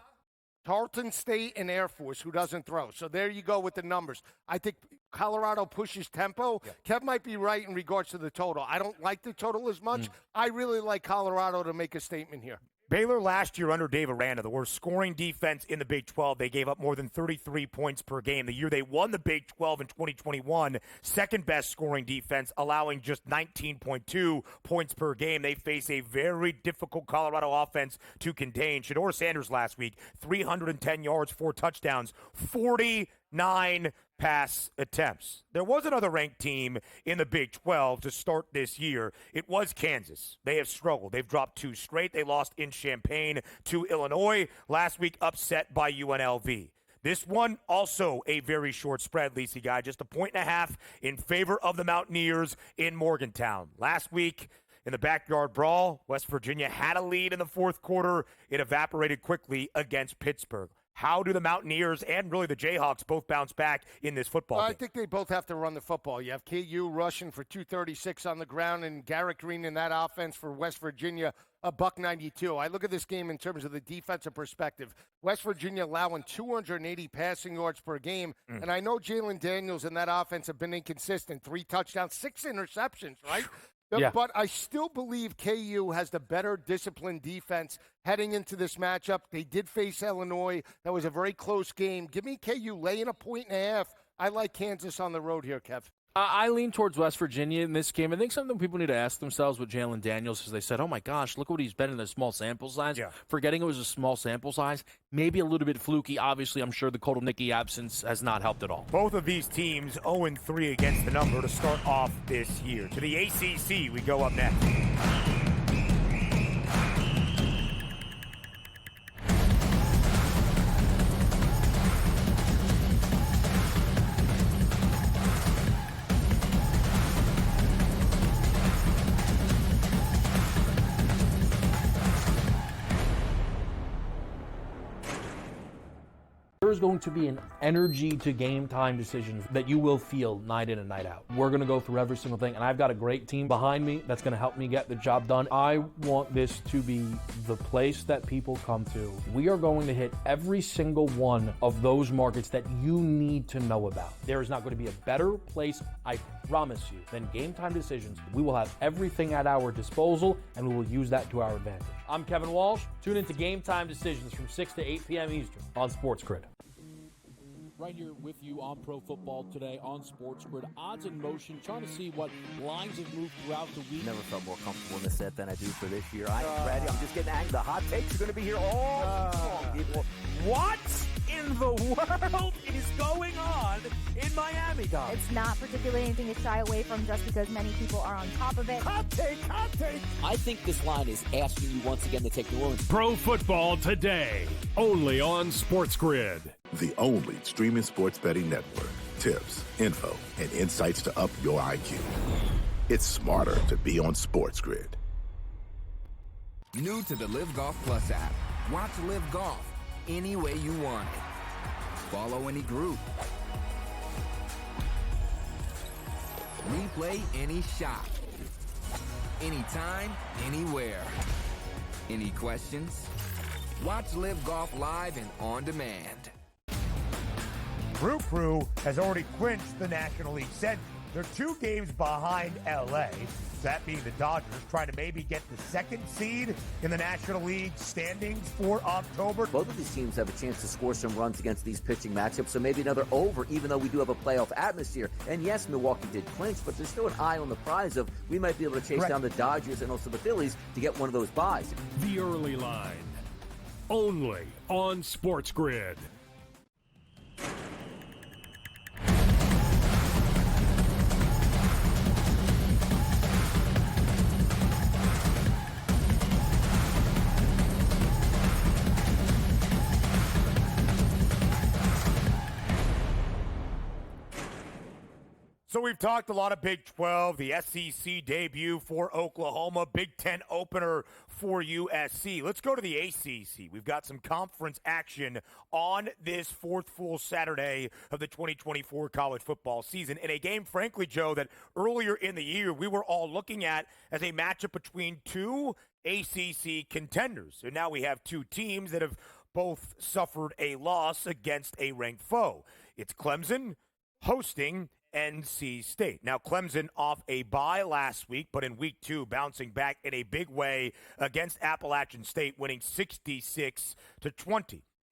Tarleton State, and Air Force, who doesn't throw. So there you go with the numbers. I think Colorado pushes tempo. Kev might be right in regards to the total. I don't like the total as much. I really like Colorado to make a statement here. Baylor last year under Dave Aranda, the worst scoring defense in the Big 12. They gave up more than 33 points per game. The year they won the Big 12 in 2021, second best scoring defense, allowing just 19.2 points per game. They face a very difficult Colorado offense to contain. Shedeur Sanders last week, 310 yards, 4 touchdowns, 49 pass attempts. There was another ranked team in the Big 12 to start this year. It was Kansas. They have struggled. They've dropped 2 straight. They lost in Champaign to Illinois. Last week, upset by UNLV. This one, also a very short spread, Lisi guy. Just 1.5 in favor of the Mountaineers in Morgantown. Last week, in the backyard brawl, West Virginia had a lead in the fourth quarter. It evaporated quickly against Pittsburgh. How do the Mountaineers and really the Jayhawks both bounce back in this football game? I think they both have to run the football. You have KU rushing for 236 on the ground, and Garrett Green in that offense for West Virginia, $192. I look at this game in terms of the defensive perspective. West Virginia allowing 280 passing yards per game, and I know Jalen Daniels and that offense have been inconsistent. 3 touchdowns, 6 interceptions, right? Yeah. But I still believe KU has the better disciplined defense heading into this matchup. They did face Illinois. That was a very close game. Give me KU laying 1.5. I like Kansas on the road here, Kev. I lean towards West Virginia in this game. I think something people need to ask themselves with Jalen Daniels is they said, oh, my gosh, look what he's been in a small sample size. Yeah. Forgetting it was a small sample size, maybe a little bit fluky. Obviously, I'm sure the Kotelnicki absence has not helped at all. Both of these teams 0-3 against the number to start off this year. To the ACC, we go up next. There's going to be an energy to game time decisions that you will feel night in and night out. We're going to go through every single thing, and I've got a great team behind me that's going to help me get the job done. I want this to be the place that people come to. We are going to hit every single one of those markets that you need to know about. There is not going to be a better place, I promise you, than Game Time Decisions. We will have everything at our disposal, and we will use that to our advantage. I'm Kevin Walsh. Tune into Game Time Decisions from 6 to 8 p.m. Eastern on SportsGrid. Right here with you on Pro Football Today on SportsGrid. Odds in motion, trying to see what lines have moved throughout the week. Never felt more comfortable in this set than I do for this year. I am ready. I'm just getting angry. The hot takes are going to be here all long, people. What in the world is going on in Miami, Dom? It's not particularly anything to shy away from just because many people are on top of it. Hot take, hot take. I think this line is asking you once again to take New Orleans. Pro Football Today, only on SportsGrid. The only streaming sports betting network. Tips, info, and insights to up your IQ. It's smarter to be on SportsGrid. New to the Live Golf Plus app. Watch Live Golf any way you want it. Follow any group. Replay any shot. Anytime, anywhere. Any questions? Watch Live Golf live and on demand. Crew has already clinched the National League Central. They're 2 games behind LA, that being the Dodgers, trying to maybe get the 2nd seed in the National League standings for October. Both of these teams have a chance to score some runs against these pitching matchups, so maybe another over, even though we do have a playoff atmosphere. And yes, Milwaukee did clinch, but there's still an eye on the prize of we might be able to chase down the Dodgers and also the Phillies to get one of those buys. The early line, only on SportsGrid. So we've talked a lot of Big 12, the SEC debut for Oklahoma, Big 10 opener for USC. Let's go to the ACC. We've got some conference action on this 4th full Saturday of the 2024 college football season in a game, frankly, Joe, that earlier in the year we were all looking at as a matchup between 2 ACC contenders. So now we have 2 teams that have both suffered a loss against a ranked foe. It's Clemson hosting NC State. Now, Clemson off a bye last week, but in week 2, bouncing back in a big way against Appalachian State, winning 66-20.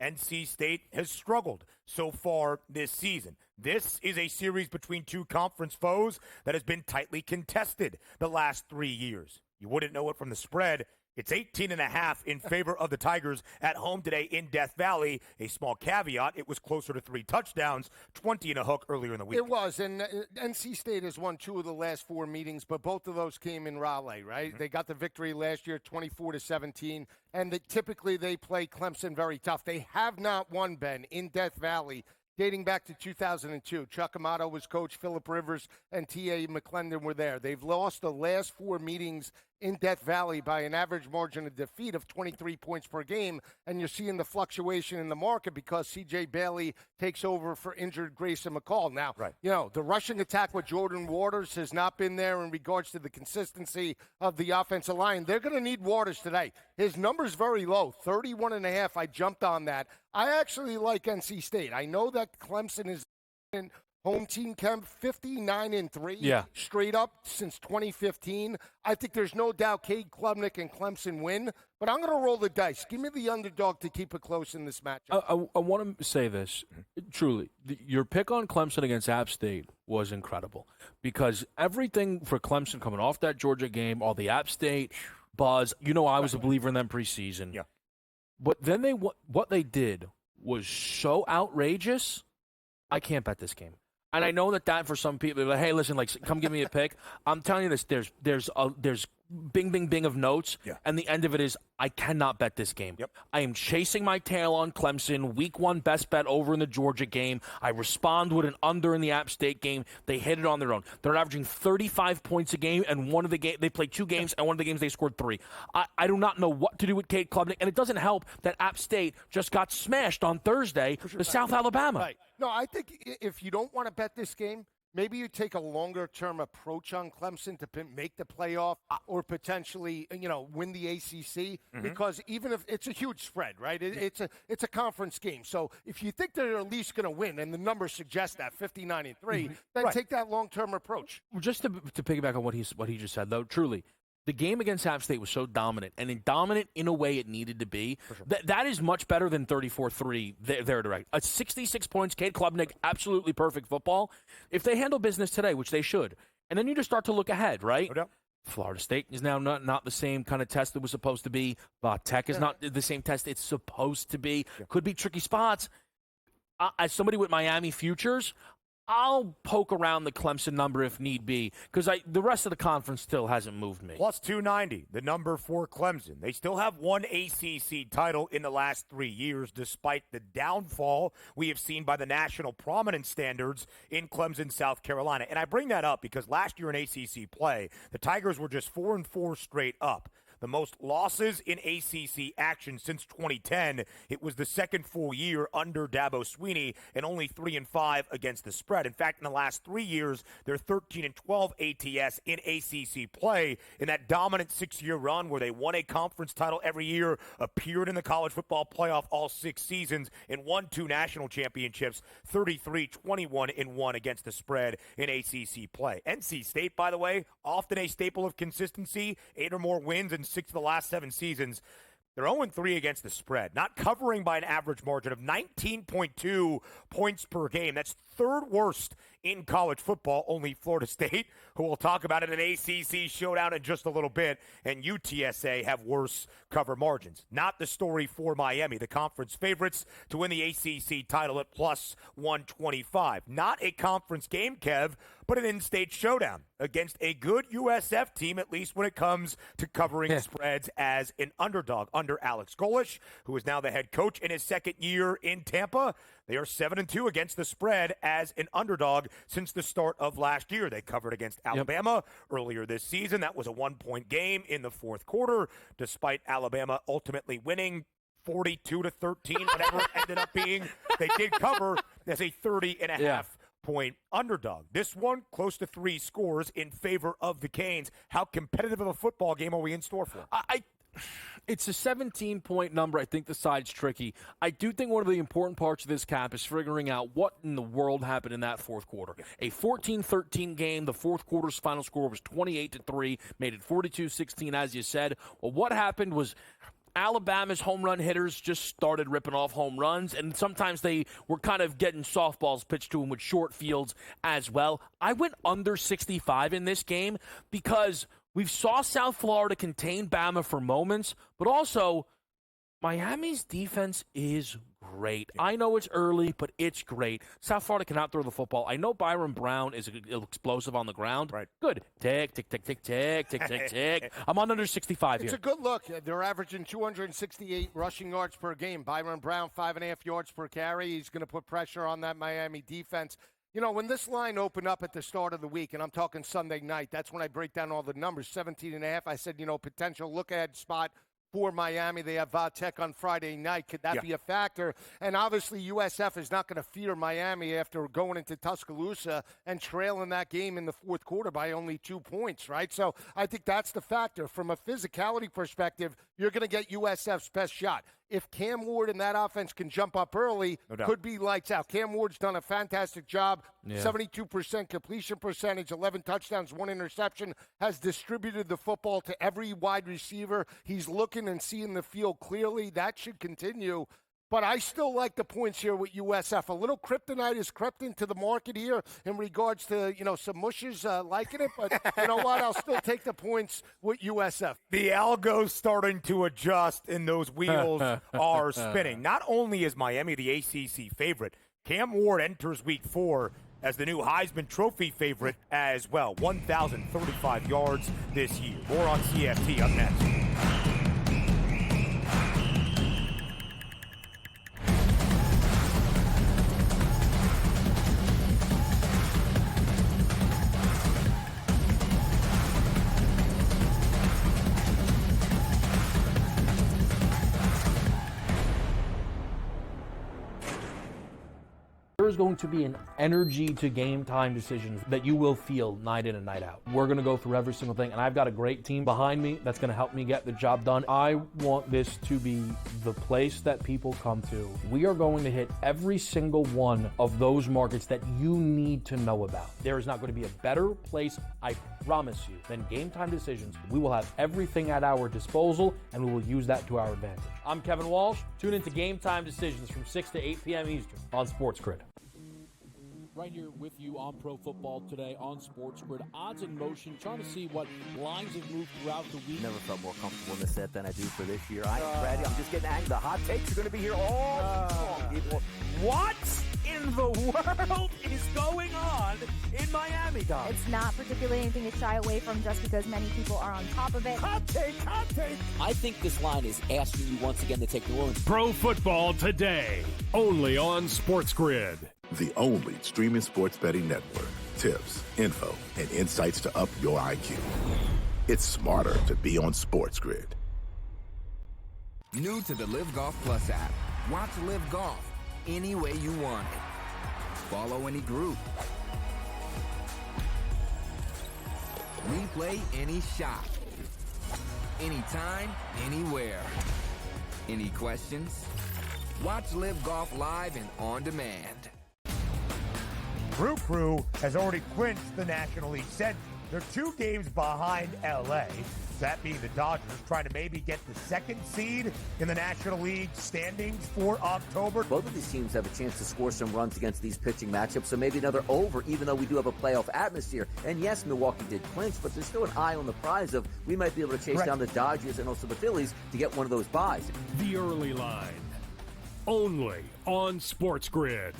NC State has struggled so far this season. This is a series between 2 conference foes that has been tightly contested the last 3 years. You wouldn't know it from the spread. It's 18.5 in favor of the Tigers at home today in Death Valley. A small caveat, it was closer to 3 touchdowns, 20 and a hook earlier in the week. It was, and NC State has won 2 of the last 4 meetings, but both of those came in Raleigh, right? Mm-hmm. They got the victory last year, 24-17, and typically they play Clemson very tough. They have not won, Ben, in Death Valley dating back to 2002. Chuck Amato was coach, Phillip Rivers and T.A. McClendon were there. They've lost the last 4 meetings in Death Valley by an average margin of defeat of 23 points per game, and you're seeing the fluctuation in the market because C.J. Bailey takes over for injured Grayson McCall. Now, you know, the rushing attack with Jordan Waters has not been there in regards to the consistency of the offensive line. They're going to need Waters today. His number's very low, 31.5. I jumped on that. I actually like NC State. I know that Clemson is in home team camp 59-3 straight up since 2015. I think there's no doubt Cade Klubnik and Clemson win, but I'm going to roll the dice. Give me the underdog to keep it close in this matchup. I want to say this, truly. Your pick on Clemson against App State was incredible because everything for Clemson coming off that Georgia game, all the App State buzz, you know I was a believer in them preseason. Yeah. But then what they did was so outrageous, I can't bet this game. And I know that for some people, they're like, hey, listen, like, come give me a pick. I'm telling you this, there's bing, bing, bing of notes, Yeah. and the end of it is I cannot bet this game. Yep. I am chasing my tail on Clemson. Week 1 best bet over in the Georgia game. I respond with an under in the App State game. They hit it on their own. They're averaging 35 points a game, and one of the they played 2 games, and one of the games they scored 3. I do not know what to do with Cade Klubnik, and it doesn't help that App State just got smashed on Thursday to South Alabama. Right. No, I think if you don't want to bet this game, maybe you take a longer-term approach on Clemson to make the playoff or potentially, win the ACC. Because even if it's a huge spread, right? It's a conference game. So if you think they're at least going to win, and the numbers suggest that 59-3, then take that long-term approach. Just to piggyback on what he just said, though, truly. The game against App State was so dominant, and dominant in a way it needed to be. Sure. That is much better than 34-3 there direct. 66 points, Cade Klubnik, absolutely perfect football. If they handle business today, which they should, and then you just start to look ahead, right? No doubt. Florida State is now not the same kind of test that was supposed to be. Tech is not the same test it's supposed to be. Yeah. Could be tricky spots. As somebody with Miami futures, I'll poke around the Clemson number if need be, because the rest of the conference still hasn't moved me. Plus 290, the number for Clemson. They still have one ACC title in the last 3 years, despite the downfall we have seen by the national prominence standards in Clemson, South Carolina. And I bring that up because last year in ACC play, the Tigers were just 4-4 straight up. The most losses in ACC action since 2010. It was the second full year under Dabo Swinney and only 3-5 against the spread. In fact, in the last 3 years, they're 13-12 ATS in ACC play. In that dominant 6-year run where they won a conference title every year, appeared in the college football playoff all 6 seasons, and won 2 national championships, 33-21-1 against the spread in ACC play. NC State, by the way, often a staple of consistency, 8 or more wins and 6 of the last 7 seasons. They're 0-3 against the spread, not covering by an average margin of 19.2 points per game. That's third worst in college football. Only Florida State, who we'll talk about in an ACC showdown in just a little bit, and UTSA have worse cover margins. Not the story for Miami, the conference favorites to win the ACC title at plus 125. Not a conference game, Kev, but an in-state showdown against a good USF team, at least when it comes to covering spreads as an underdog. Under Alex Golesh, who is now the head coach in his second year in Tampa, they are 7-2 against the spread as an underdog since the start of last year. They covered against Alabama earlier this season. That was a 1-point game in the fourth quarter, despite Alabama ultimately winning 42-13, whatever it ended up being. They did cover as a 30.5-point underdog. This one, close to 3 scores in favor of the Canes. How competitive of a football game are we in store for? It's a 17-point number. I think the side's tricky. I do think one of the important parts of this cap is figuring out what in the world happened in that fourth quarter. A 14-13 game. The fourth quarter's final score was 28-3, made it 42-16, as you said. Well, what happened was Alabama's home run hitters just started ripping off home runs, and sometimes they were kind of getting softballs pitched to them with short fields as well. I went under 65 in this game because we saw South Florida contain Bama for moments, but also Miami's defense is great. I know it's early, but it's great. South Florida cannot throw the football. I know Byron Brown is explosive on the ground. Right. Good. Tick, tick, tick, tick, tick, tick, tick, tick. I'm on under 65 here. It's a good look. They're averaging 268 rushing yards per game. Byron Brown, 5.5 yards per carry. He's going to put pressure on that Miami defense. You know, when this line opened up at the start of the week, and I'm talking Sunday night, that's when I break down all the numbers, 17.5. I said, potential look-ahead spot for Miami. They have Tech on Friday night. Could that be a factor? And obviously USF is not going to fear Miami after going into Tuscaloosa and trailing that game in the fourth quarter by only 2 points, right? So I think that's the factor. From a physicality perspective, you're going to get USF's best shot. If Cam Ward and that offense can jump up early, could be lights out. Cam Ward's done a fantastic job. 72% completion percentage, 11 touchdowns, 1 interception, has distributed the football to every wide receiver. He's looking and seeing the field clearly. That should continue. But I still like the points here with USF. A little kryptonite has crept into the market here in regards to, some mushers liking it. But you know what? I'll still take the points with USF. The algo's starting to adjust, and those wheels are spinning. Not only is Miami the ACC favorite, Cam Ward enters week 4 as the new Heisman Trophy favorite as well. 1,035 yards this year. More on CFT up next. There is going to be an energy to game time decisions that you will feel night in and night out. We're going to go through every single thing, and I've got a great team behind me that's going to help me get the job done. I want this to be the place that people come to. We are going to hit every single one of those markets that you need to know about. There is not going to be a better place, I promise you, than Game Time Decisions. We will have everything at our disposal, and we will use that to our advantage. I'm Kevin Walsh. Tune into Game Time Decisions from 6 to 8 p.m. Eastern on SportsGrid. Right here with you on Pro Football Today on SportsGrid. Odds in motion, trying to see what lines have moved throughout the week. Never felt more comfortable in this set than I do for this year. I am ready. I'm just getting angry. The hot takes are going to be here all long, people. What in the world is going on in Miami, Dom? It's not particularly anything to shy away from just because many people are on top of it. Hot take, hot take. I think this line is asking you once again to take New Orleans. Pro Football Today, only on SportsGrid. The only streaming sports betting network. Tips, info, and insights to up your IQ. It's smarter to be on SportsGrid. New to the Live Golf Plus app. Watch Live Golf any way you want it. Follow any group. Replay any shot. Anytime, anywhere. Any questions? Watch Live Golf live and on demand. Brew Crew has already clinched the National League Central. They're 2 games behind LA, that being the Dodgers, trying to maybe get the 2nd seed in the National League standings for October. Both of these teams have a chance to score some runs against these pitching matchups, so maybe another over, even though we do have a playoff atmosphere. And yes, Milwaukee did clinch, but there's still an eye on the prize of we might be able to chase down the Dodgers and also the Phillies to get one of those buys. The early line, only on SportsGrid.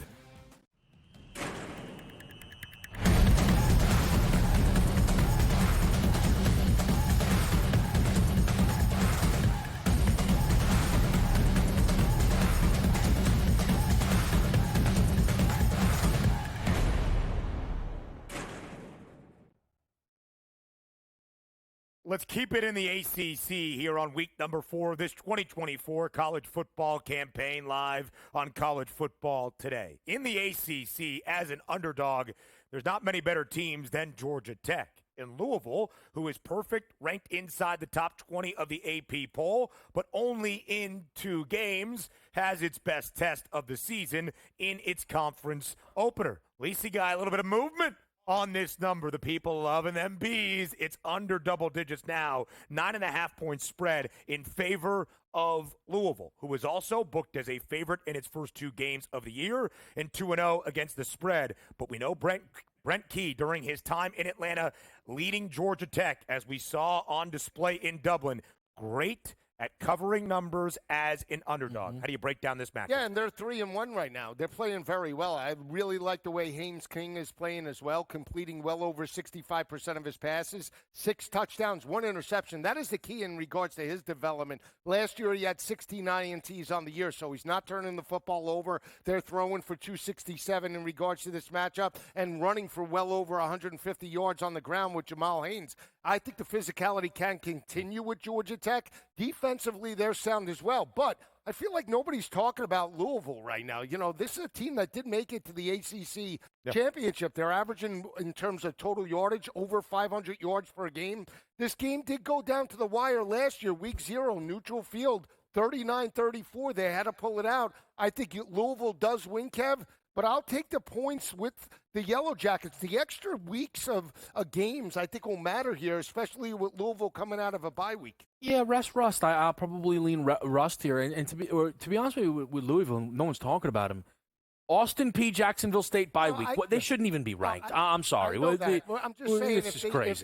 Let's keep it in the ACC here on week number 4 of this 2024 college football campaign live on College Football Today. In the ACC, as an underdog, there's not many better teams than Georgia Tech. In Louisville, who is perfect, ranked inside the top 20 of the AP poll, but only in 2 games, has its best test of the season in its conference opener. Lisi guy, a little bit of movement on this number. The people loving them bees. It's under double digits now. 9.5-point spread in favor of Louisville, who was also booked as a favorite in its first 2 games of the year and 2-0 against the spread. But we know Brent Key, during his time in Atlanta, leading Georgia Tech, as we saw on display in Dublin, great at covering numbers as an underdog. How do you break down this match? Yeah, and they're 3-1 right now. They're playing very well. I really like the way Haynes King is playing as well, completing well over 65% of his passes, 6 touchdowns, 1 interception. That is the key in regards to his development. Last year he had 16 INTs on the year, so he's not turning the football over. They're throwing for 267 in regards to this matchup and running for well over 150 yards on the ground with Jamal Haynes. I think the physicality can continue with Georgia Tech. Defensively, they're sound as well. But I feel like nobody's talking about Louisville right now. You know, this is a team that did make it to the ACC championship. They're averaging, in terms of total yardage, over 500 yards per game. This game did go down to the wire last year, week 0, neutral field, 39-34. They had to pull it out. I think Louisville does win, Kev. But I'll take the points with the Yellow Jackets. The extra weeks of games, I think, will matter here, especially with Louisville coming out of a bye week. Yeah, Rust. I'll probably lean Rust here. And to be honest with you, with Louisville, no one's talking about him. Austin P. Jacksonville State bye week. They shouldn't even be ranked. I'm sorry. I'm just saying,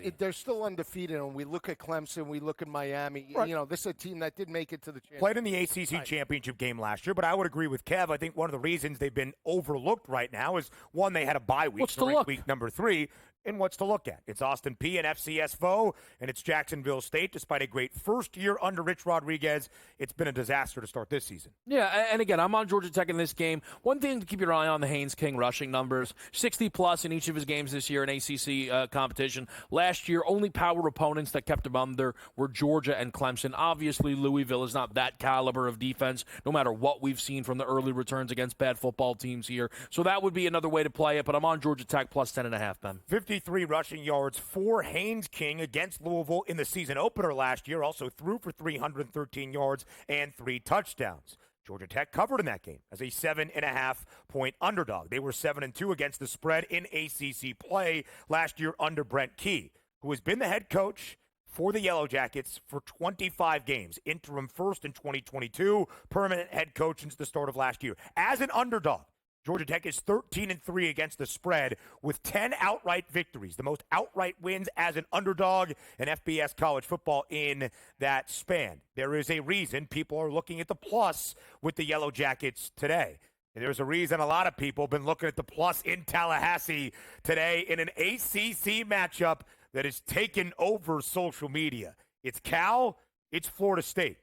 if they're still undefeated, and we look at Clemson, we look at Miami. Right. You know, this is a team that did make it to the championship. Played in the ACC championship game last year, but I would agree with Kev. I think one of the reasons they've been overlooked right now is, one, they had a bye week. What's to look? Week number 3. And what's to look at? It's Austin P, an FCS foe, and it's Jacksonville State. Despite a great first year under Rich Rodriguez, it's been a disaster to start this season. Yeah, and again, I'm on Georgia Tech in this game. One thing to keep your eye on, the Haynes King rushing numbers. 60-plus in each of his games this year in ACC competition. Last year, only power opponents that kept him under were Georgia and Clemson. Obviously, Louisville is not that caliber of defense, no matter what we've seen from the early returns against bad football teams here. So that would be another way to play it, but I'm on Georgia Tech plus 10.5, Ben. 53 rushing yards for Haynes King against Louisville in the season opener last year. Also threw for 313 yards and 3 touchdowns. Georgia Tech covered in that game as a 7.5-point underdog. They were 7-2 against the spread in ACC play last year under Brent Key, who has been the head coach for the Yellow Jackets for 25 games. Interim first in 2022, permanent head coach since the start of last year. As an underdog, Georgia Tech is 13-3 against the spread with 10 outright victories, the most outright wins as an underdog in FBS college football in that span. There is a reason people are looking at the plus with the Yellow Jackets today. And there's a reason a lot of people have been looking at the plus in Tallahassee today in an ACC matchup that has taken over social media. It's Cal, it's Florida State.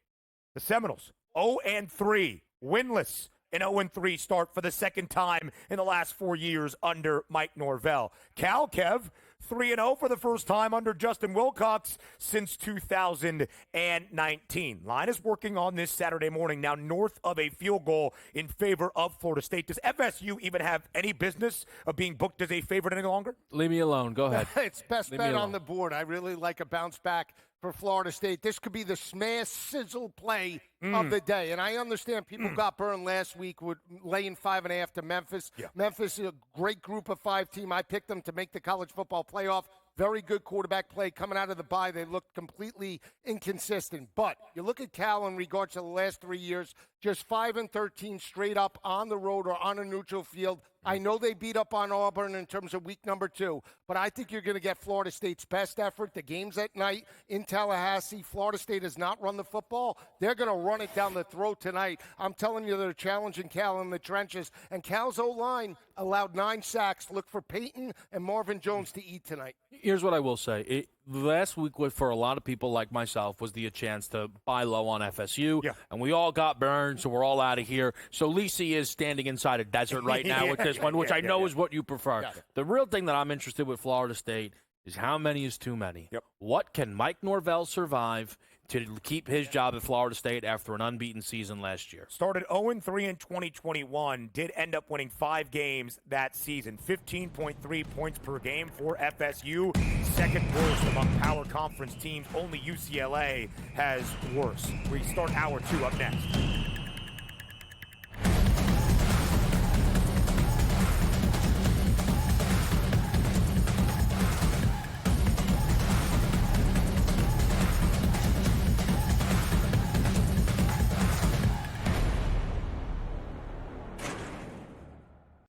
The Seminoles, 0-3, winless. An 0-3 start for the second time in the last 4 years under Mike Norvell. Cal, Kev, 3-0 for the first time under Justin Wilcox since 2019. Line is working on this Saturday morning, now north of a field goal in favor of Florida State. Does FSU even have any business of being booked as a favorite any longer? Leave me alone. Go ahead. It's best bet on the board. I really like a bounce back for Florida State. This could be the smash sizzle play of the day. And I understand people got burned last week with laying 5.5 to Memphis. Yeah. Memphis is a great group of 5 team. I picked them to make the college football playoff. Very good quarterback play coming out of the bye. They looked completely inconsistent. But you look at Cal in regards to the last 3 years, just 5-13 straight up on the road or on a neutral field. I know they beat up on Auburn in terms of week number 2, but I think you're going to get Florida State's best effort. The game's at night in Tallahassee. Florida State has not run the football. They're going to run it down the throat tonight. I'm telling you, they're challenging Cal in the trenches. And Cal's O-line allowed 9 sacks. Look for Peyton and Marvin Jones to eat tonight. Here's what I will say. Last week, for a lot of people like myself, was the chance to buy low on FSU, and we all got burned, so we're all out of here. So Lisi is standing inside a desert right now with this one, which I know is what you prefer. The real thing that I'm interested with Florida State is how many is too many. What can Mike Norvell survive to keep his job at Florida State after an unbeaten season last year? Started 0-3 in 2021, did end up winning 5 games that season. 15.3 points per game for FSU, second worst among power conference teams. Only UCLA has worse. We start hour 2 up next.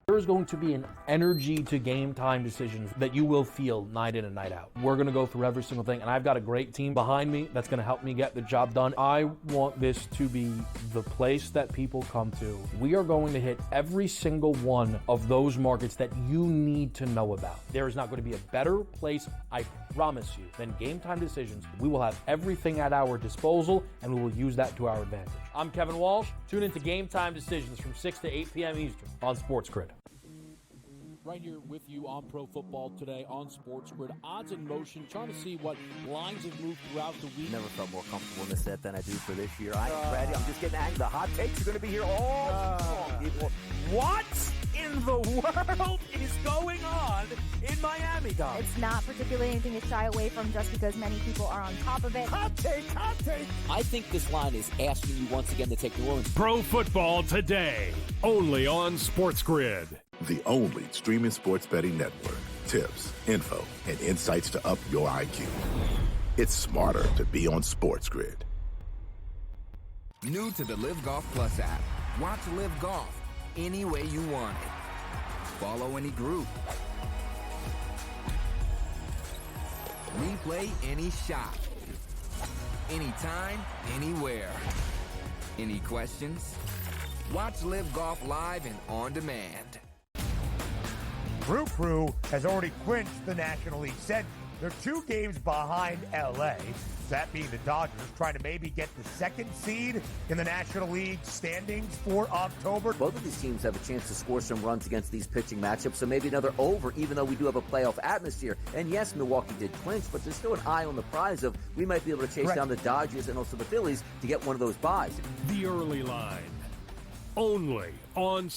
There's going to be an energy to game time decisions that you will feel night in and night out. We're going to go through every single thing, and I've got a great team behind me that's going to help me get the job done. I want this to be the place that people come to. We are going to hit every single one of those markets that you need to know about. There is not going to be a better place, I promise you, than Game Time Decisions. We will have everything at our disposal, and we will use that to our advantage. I'm Kevin Walsh. Tune into Game Time Decisions from 6 to 8 p.m. Eastern on SportsGrid. Right here with you on Pro Football Today on SportsGrid. Odds in motion, trying to see what lines have moved throughout the week. Never felt more comfortable in this set than I do for this year. I am ready. I'm just getting angry. The hot takes are going to be here all long, people. What in the world is going on in Miami, Dom? It's not particularly anything to shy away from just because many people are on top of it. Hot take. I think this line is asking you once again to take New Orleans. Pro Football Today, only on SportsGrid. The only streaming sports betting network. Tips, info, and insights to up your IQ. It's smarter to be on SportsGrid. New to the Live Golf Plus app. Watch Live Golf, any way you want it. Follow any group. Replay any shot. Anytime, anywhere. Any questions? Watch Live Golf live and on demand. Brew Crew has already clinched the National League Central. They're 2 games behind LA, that being the Dodgers, trying to maybe get the 2nd seed in the National League standings for October. Both of these teams have a chance to score some runs against these pitching matchups, so maybe another over, even though we do have a playoff atmosphere. And yes, Milwaukee did clinch, but there's still an eye on the prize of we might be able to chase down the Dodgers and also the Phillies to get one of those buys. The early line, only on